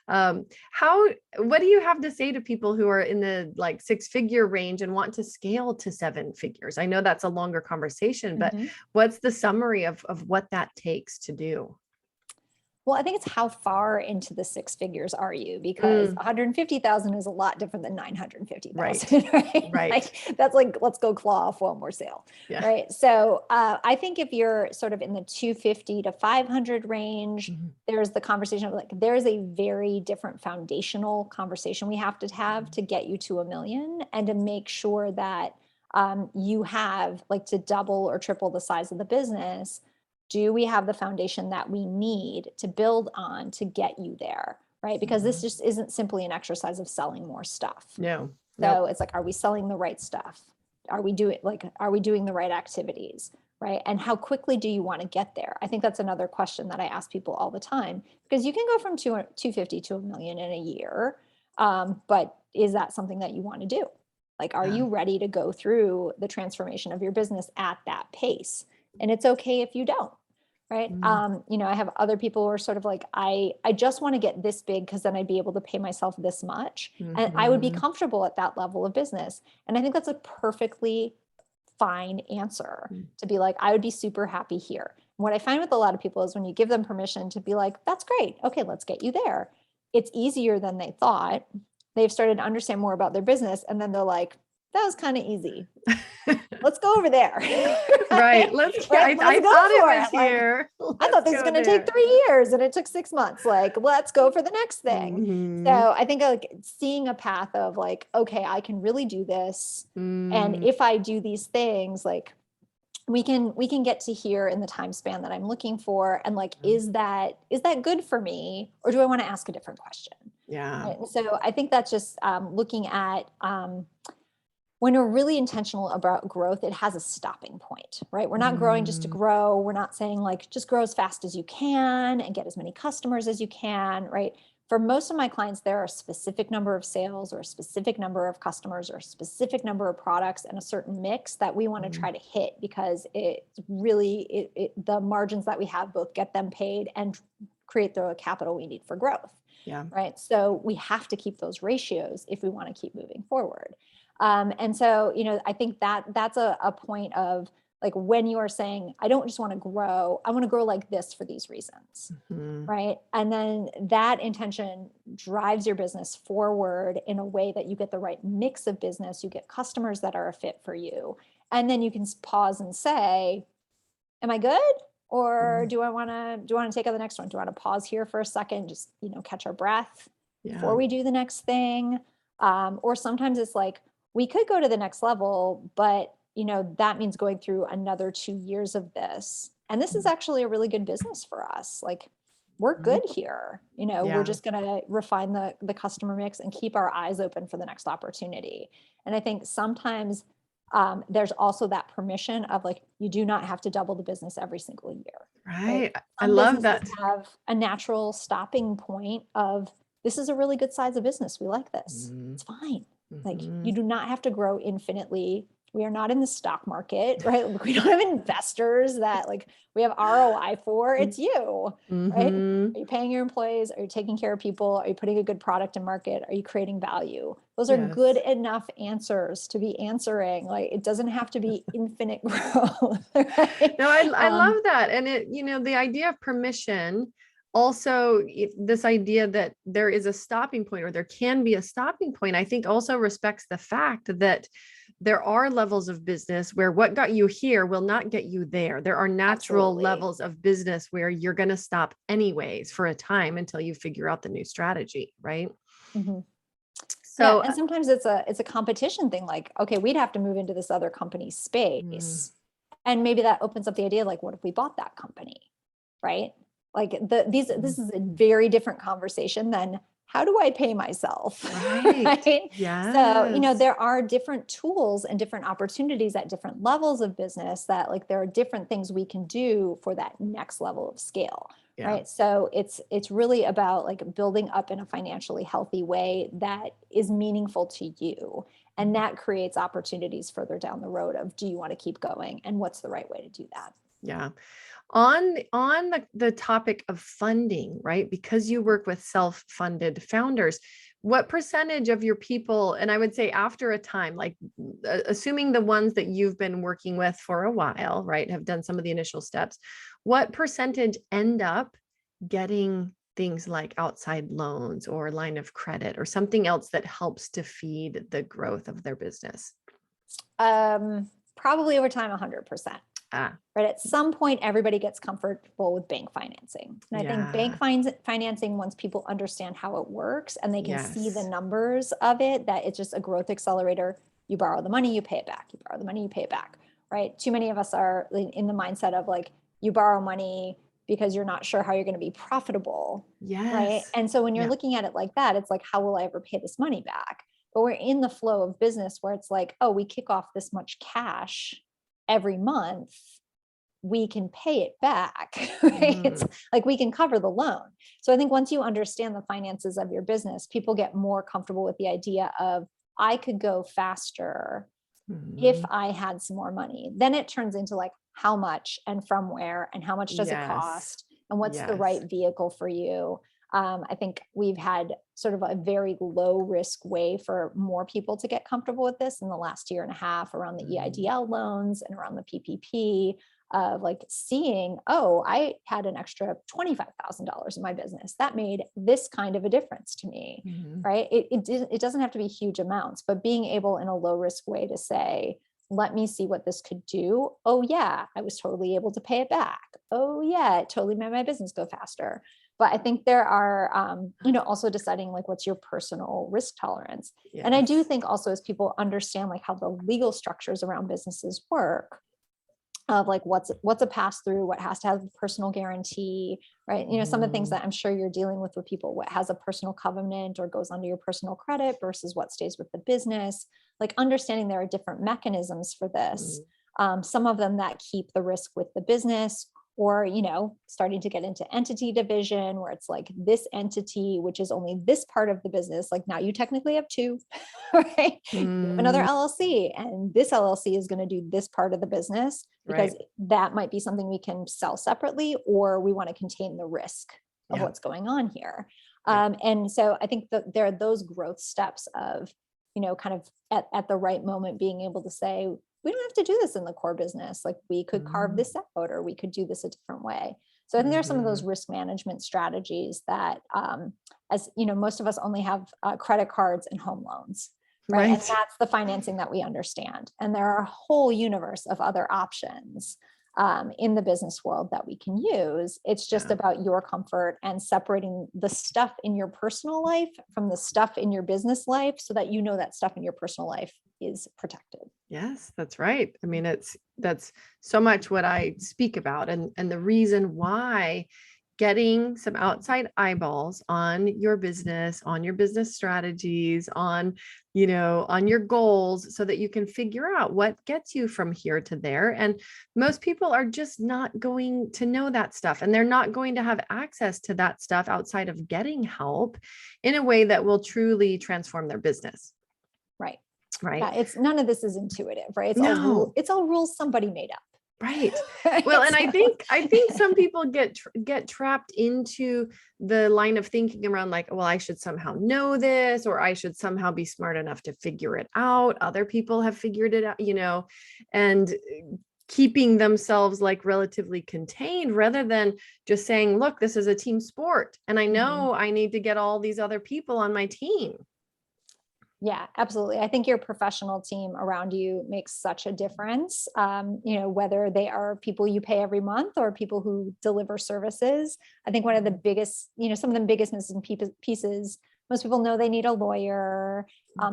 Speaker 1: What do you have to say to people who are in the 6-figure range and want to scale to 7 figures? I know that's a longer conversation, but what's the summary of what that takes to do?
Speaker 2: Well, I think it's how far into the 6 figures are you? Because 150,000 is a lot different than 950,000, right? That's let's go claw off one more sale, right? So I think if you're sort of in the 250 to 500 range, there's the conversation of there's a very different foundational conversation we have to get you to $1 million and to make sure that you have to double or triple the size of the business. Do we have the foundation that we need to build on to get you there, right? Because this just isn't simply an exercise of selling more stuff.
Speaker 1: No.
Speaker 2: So it's are we selling the right stuff? Are we doing the right activities, right? And how quickly do you want to get there? I think that's another question that I ask people all the time, because you can go from 250 to $1 million in a year. But is that something that you want to do? Are you ready to go through the transformation of your business at that pace? And it's okay if you don't. Right. I have other people who are sort of I just want to get this big because then I'd be able to pay myself this much. And I would be comfortable at that level of business. And I think that's a perfectly fine answer to be I would be super happy here. what I find with a lot of people is when you give them permission to be like, that's great. Okay, let's get you there. It's easier than they thought. They've started to understand more about their business. And then they're like, that was kind of easy. Let's go over there.
Speaker 1: Right.
Speaker 2: Right?
Speaker 1: I
Speaker 2: Let's go
Speaker 1: thought it
Speaker 2: for
Speaker 1: was
Speaker 2: it. Like,
Speaker 1: here.
Speaker 2: I thought this was
Speaker 1: Let's
Speaker 2: going to
Speaker 1: go
Speaker 2: take 3 years and it took 6 months. Like, let's go for the next thing.
Speaker 1: Mhm.
Speaker 2: So I think like seeing a path of like, okay, I can really do this. And if I do these things, like we can get to here in the time span that I'm looking for. And like, is that good for me? Or do I want to ask a different question?
Speaker 1: Yeah.
Speaker 2: Right? So I think that's just looking at when we're really intentional about growth, it has a stopping point, right? We're not growing just to grow. We're not saying like, just grow as fast as you can and get as many customers as you can, right? For most of my clients, there are a specific number of sales or a specific number of customers or a specific number of products and a certain mix that we want to try to hit, because it really, the margins that we have both get them paid and create the capital we need for growth.
Speaker 1: Yeah.
Speaker 2: Right. So we have to keep those ratios if we want to keep moving forward. And so, I think that's a point of like, when you are saying, I don't just want to grow, I want to grow like this for these reasons. Right. And then that intention drives your business forward in a way that you get the right mix of business, you get customers that are a fit for you. And then you can pause and say, am I good? Or do I want to take on the next one? Do I want to pause here for a second, just, catch our breath before we do the next thing? Or sometimes it's like, we could go to the next level, but that means going through another 2 years of this. And this is actually a really good business for us. Like, we're good here. We're just going to refine the customer mix and keep our eyes open for the next opportunity. And I think sometimes there's also that permission of like, you do not have to double the business every single year.
Speaker 1: Right. I
Speaker 2: Some
Speaker 1: love that.
Speaker 2: businesses have a natural stopping point of, this is a really good size of business. We like this. It's fine. Like, you do not have to grow infinitely. We are not in the stock market, right? We don't have investors that like we have ROI for. It's you, right? Are you paying your employees? Are you taking care of people? Are you putting a good product in market? Are you creating value? Those are good enough answers to be answering. Like, it doesn't have to be infinite growth. Right?
Speaker 1: No, I love that. And the idea of permission, also this idea that there is a stopping point, or there can be a stopping point, I think also respects the fact that there are levels of business where what got you here will not get you there. There are natural levels of business where you're going to stop anyways for a time until you figure out the new strategy, right? So,
Speaker 2: and sometimes it's a competition thing. Like, okay, we'd have to move into this other company's space. And maybe that opens up the idea, like, what if we bought that company, right? Like this is a very different conversation than, how do I pay myself? Right?
Speaker 1: Yes.
Speaker 2: So, there are different tools and different opportunities at different levels of business that like, there are different things we can do for that next level of scale. Right. So it's really about like building up in a financially healthy way that is meaningful to you. And that creates opportunities further down the road of, do you want to keep going? And what's the right way to do that?
Speaker 1: Yeah. On the topic of funding, right? Because you work with self-funded founders, what percentage of your people, and I would say after a time, like assuming the ones that you've been working with for a while, right, have done some of the initial steps, what percentage end up getting things like outside loans or line of credit or something else that helps to feed the growth of their business?
Speaker 2: Probably over time, 100%. Right. At some point, everybody gets comfortable with bank financing. And I think bank financing, once people understand how it works and they can see the numbers of it, that it's just a growth accelerator. You borrow the money, you pay it back. You borrow the money, you pay it back. Right. Too many of us are in the mindset of like, you borrow money because you're not sure how you're going to be profitable. Right. And so when you're looking at it like that, it's like, how will I ever pay this money back? But we're in the flow of business where it's like, oh, we kick off this much cash every month, we can pay it back, right? It's like, we can cover the loan. So I think once you understand the finances of your business, people get more comfortable with the idea of, I could go faster if I had some more money. Then it turns into like, how much and from where and how much does it cost and what's the right vehicle for you? I think we've had sort of a very low risk way for more people to get comfortable with this in the last year and a half around the EIDL loans and around the PPP, of like seeing, oh, I had an extra $25,000 in my business. That made this kind of a difference to me, right? It doesn't have to be huge amounts, but being able in a low risk way to say, let me see what this could do. Oh yeah, I was totally able to pay it back. Oh yeah, it totally made my business go faster. But I think there are, also deciding like what's your personal risk tolerance. Yes. And I do think also as people understand like how the legal structures around businesses work, of like what's a pass through, what has to have a personal guarantee, right? Some of the things that I'm sure you're dealing with people, what has a personal covenant or goes under your personal credit versus what stays with the business, like understanding there are different mechanisms for this. Some of them that keep the risk with the business, or, starting to get into entity division where it's like this entity, which is only this part of the business. Like now you technically have two, right? You have another LLC, and this LLC is going to do this part of the business because that might be something we can sell separately, or we want to contain the risk of what's going on here. And so I think that there are those growth steps of, kind of at the right moment, being able to say, we don't have to do this in the core business. Like we could carve this out, or we could do this a different way. So I think there's some of those risk management strategies that, as most of us only have credit cards and home loans, right? And that's the financing that we understand. And there are a whole universe of other options in the business world that we can use. It's just about your comfort and separating the stuff in your personal life from the stuff in your business life, so that that stuff in your personal life is protected.
Speaker 1: Yes, that's right. I mean, that's so much what I speak about, and the reason why getting some outside eyeballs on your business strategies, on your goals, so that you can figure out what gets you from here to there. And most people are just not going to know that stuff, and they're not going to have access to that stuff outside of getting help in a way that will truly transform their business.
Speaker 2: Right.
Speaker 1: Yeah,
Speaker 2: it's none of this is intuitive, right? It's all rules somebody made up.
Speaker 1: Right. Well, and I think some people get trapped into the line of thinking around like, well, I should somehow know this, or I should somehow be smart enough to figure it out. Other people have figured it out, and keeping themselves like relatively contained, rather than just saying, look, this is a team sport, and I know I need to get all these other people on my team.
Speaker 2: Yeah, absolutely. I think your professional team around you makes such a difference. Whether they are people you pay every month or people who deliver services. I think one of the biggest, some of the biggest missing pieces, most people know they need a lawyer.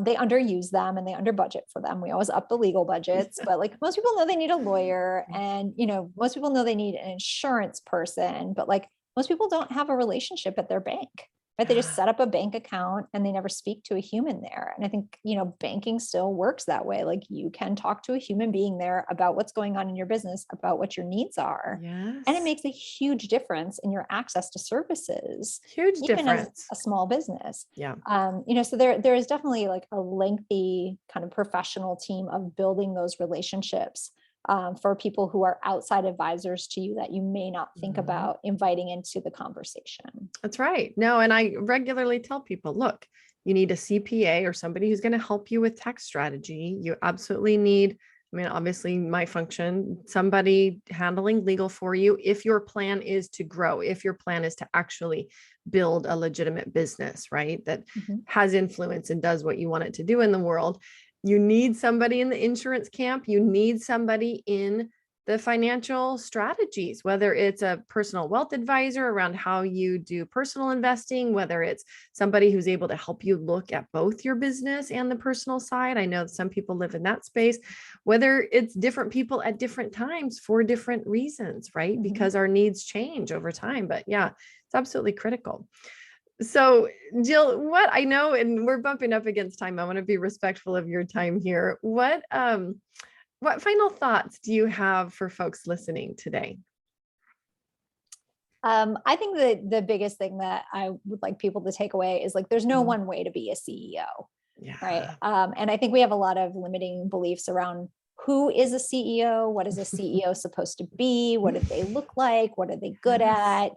Speaker 2: They underuse them and they under budget for them. We always up the legal budgets, but like most people know they need a lawyer, and, most people know they need an insurance person, but like most people don't have a relationship at their bank. Right? They just set up a bank account and they never speak to a human there. And I think, banking still works that way. Like you can talk to a human being there about what's going on in your business, about what your needs are.
Speaker 1: Yes.
Speaker 2: And it makes a huge difference in your access to services.
Speaker 1: Huge
Speaker 2: even
Speaker 1: difference.
Speaker 2: As a small business.
Speaker 1: Yeah.
Speaker 2: So there is definitely like a lengthy kind of professional team of building those relationships. For people who are outside advisors to you that you may not think about inviting into the conversation.
Speaker 1: That's right. No, and I regularly tell people, look, you need a CPA or somebody who's going to help you with tax strategy. You absolutely need, obviously my function, somebody handling legal for you if your plan is to grow, if your plan is to actually build a legitimate business, right? That has influence and does what you want it to do in the world. You need somebody in the insurance camp. You need somebody in the financial strategies, whether it's a personal wealth advisor around how you do personal investing, whether it's somebody who's able to help you look at both your business and the personal side. I know some people live in that space, whether it's different people at different times for different reasons, right? Because our needs change over time. But yeah, it's absolutely critical. So Jill, what I know, and we're bumping up against time, I want to be respectful of your time here. What final thoughts do you have for folks listening today?
Speaker 2: I think that the biggest thing that I would like people to take away is like, there's no one way to be a CEO, right? And I think we have a lot of limiting beliefs around who is a CEO, what is a CEO supposed to be, what do they look like, what are they good at?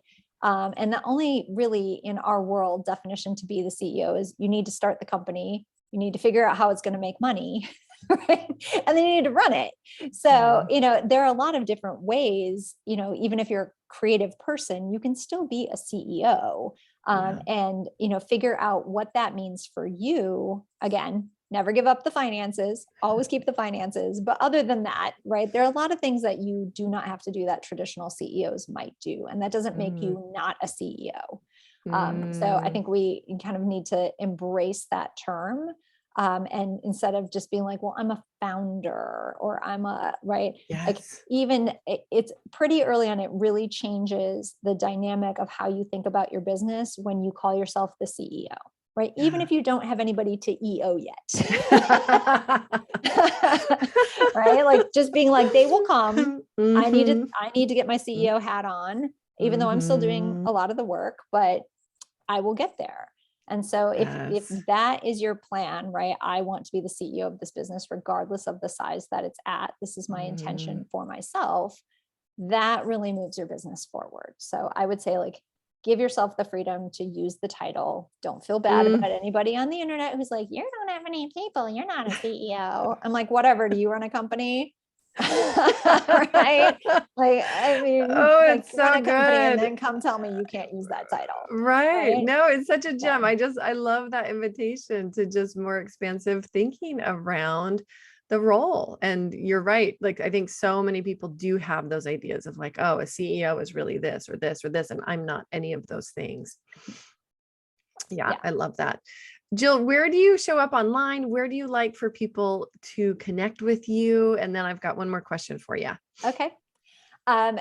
Speaker 2: And the only really in our world definition to be the CEO is you need to start the company, you need to figure out how it's going to make money, right? And then you need to run it. So, there are a lot of different ways, even if you're a creative person, you can still be a CEO, and, figure out what that means for you. Again, never give up the finances, always keep the finances. But other than that, right, there are a lot of things that you do not have to do that traditional CEOs might do. And that doesn't make you not a CEO. So I think we kind of need to embrace that term. And instead of just being like, well, I'm a founder or I'm a, right. Like even it's pretty early on, it really changes the dynamic of how you think about your business when you call yourself the CEO. Right. Even if you don't have anybody to EO yet. Right. Like just being like, they will come. I need to get my CEO hat on, even though I'm still doing a lot of the work, but I will get there. And so if that is your plan, right, I want to be the CEO of this business, regardless of the size that it's at, this is my intention for myself, that really moves your business forward. So I would say, like, give yourself the freedom to use the title. Don't feel bad about anybody on the internet who's like, you don't have any people, you're not a CEO. I'm like, whatever, do you run a company? Right? Like, I mean,
Speaker 1: it's
Speaker 2: run
Speaker 1: so
Speaker 2: a company
Speaker 1: good.
Speaker 2: and then come tell me you can't use that title.
Speaker 1: Right. No, it's such a gem. I love that invitation to just more expansive thinking around the role. And you're right. Like, I think so many people do have those ideas of like, oh, a CEO is really this or this or this, and I'm not any of those things. Yeah. I love that. Jill, where do you show up online? Where do you like for people to connect with you? And then I've got one more question for you.
Speaker 2: Okay.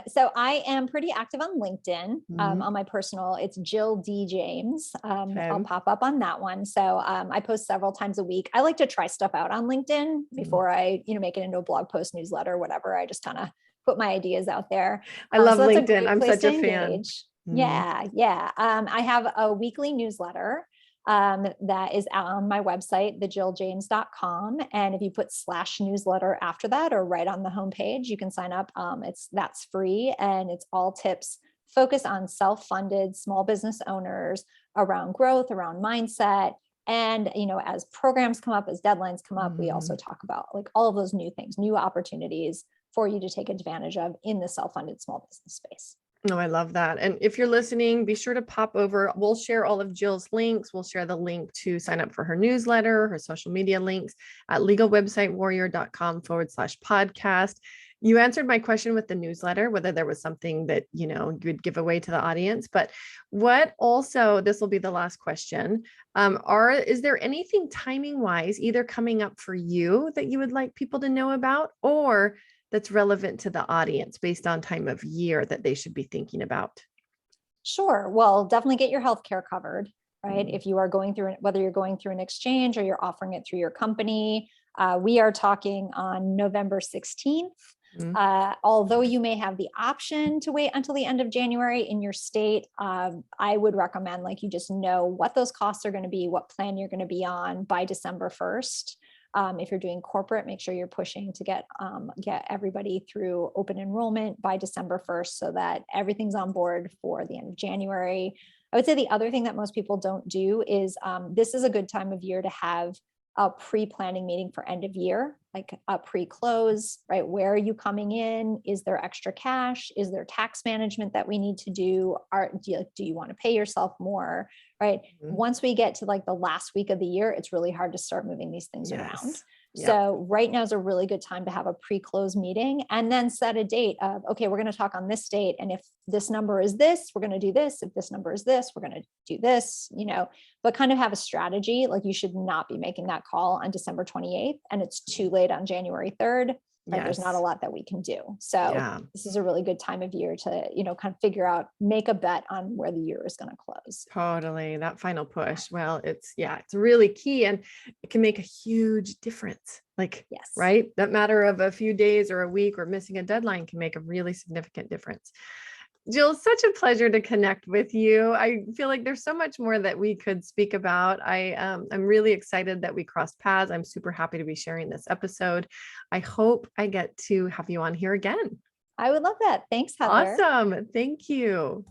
Speaker 2: So I am pretty active on LinkedIn, on my personal, it's Jill D. James. I'll pop up on that one. So I post several times a week. I like to try stuff out on LinkedIn before I, make it into a blog post, newsletter, whatever. I just kind of put my ideas out there.
Speaker 1: I love LinkedIn. I'm such a fan.
Speaker 2: Yeah. I have a weekly newsletter that is out on my website, thejilljames.com. And if you put /newsletter after that, or right on the homepage, you can sign up. That's free. And it's all tips focused on self-funded small business owners around growth, around mindset. And, as programs come up, as deadlines come up, we also talk about like all of those new things, new opportunities for you to take advantage of in the self-funded small business space.
Speaker 1: No, I love that. And if you're listening, be sure to pop over. We'll share all of Jill's links. We'll share the link to sign up for her newsletter, her social media links at legalwebsitewarrior.com/podcast. You answered my question with the newsletter, whether there was something that, you'd give away to the audience, but what also, this will be the last question. Is there anything timing wise, either coming up for you that you would like people to know about, or that's relevant to the audience based on time of year that they should be thinking about?
Speaker 2: Sure. Well, definitely get your healthcare covered, right? If you are going through, whether you're going through an exchange or you're offering it through your company, we are talking on November 16th. Although you may have the option to wait until the end of January in your state, I would recommend, like, you just know what those costs are going to be, what plan you're going to be on by December 1st. If you're doing corporate, make sure you're pushing to get everybody through open enrollment by December 1st so that everything's on board for the end of January. I would say the other thing that most people don't do is this is a good time of year to have a pre-planning meeting for end of year, like a pre-close, right? Where are you coming in? Is there extra cash? Is there tax management that we need to do? Do you want to pay yourself more, right? Once we get to like the last week of the year, it's really hard to start moving these things around. So right now is a really good time to have a pre-close meeting and then set a date of, okay, we're going to talk on this date. And if this number is this, we're going to do this. If this number is this, we're going to do this, but kind of have a strategy. Like, you should not be making that call on December 28th and it's too late on January 3rd. Right? There's not a lot that we can do. So this is a really good time of year to, kind of figure out, make a bet on where the year is going to close.
Speaker 1: Totally. That final push. Well, it's really key, and it can make a huge difference. Like, right. That matter of a few days or a week or missing a deadline can make a really significant difference. Jill, such a pleasure to connect with you. I feel like there's so much more that we could speak about. I'm really excited that we crossed paths. I'm super happy to be sharing this episode. I hope I get to have you on here again.
Speaker 2: I would love that. Thanks, Heather.
Speaker 1: Awesome. Thank you.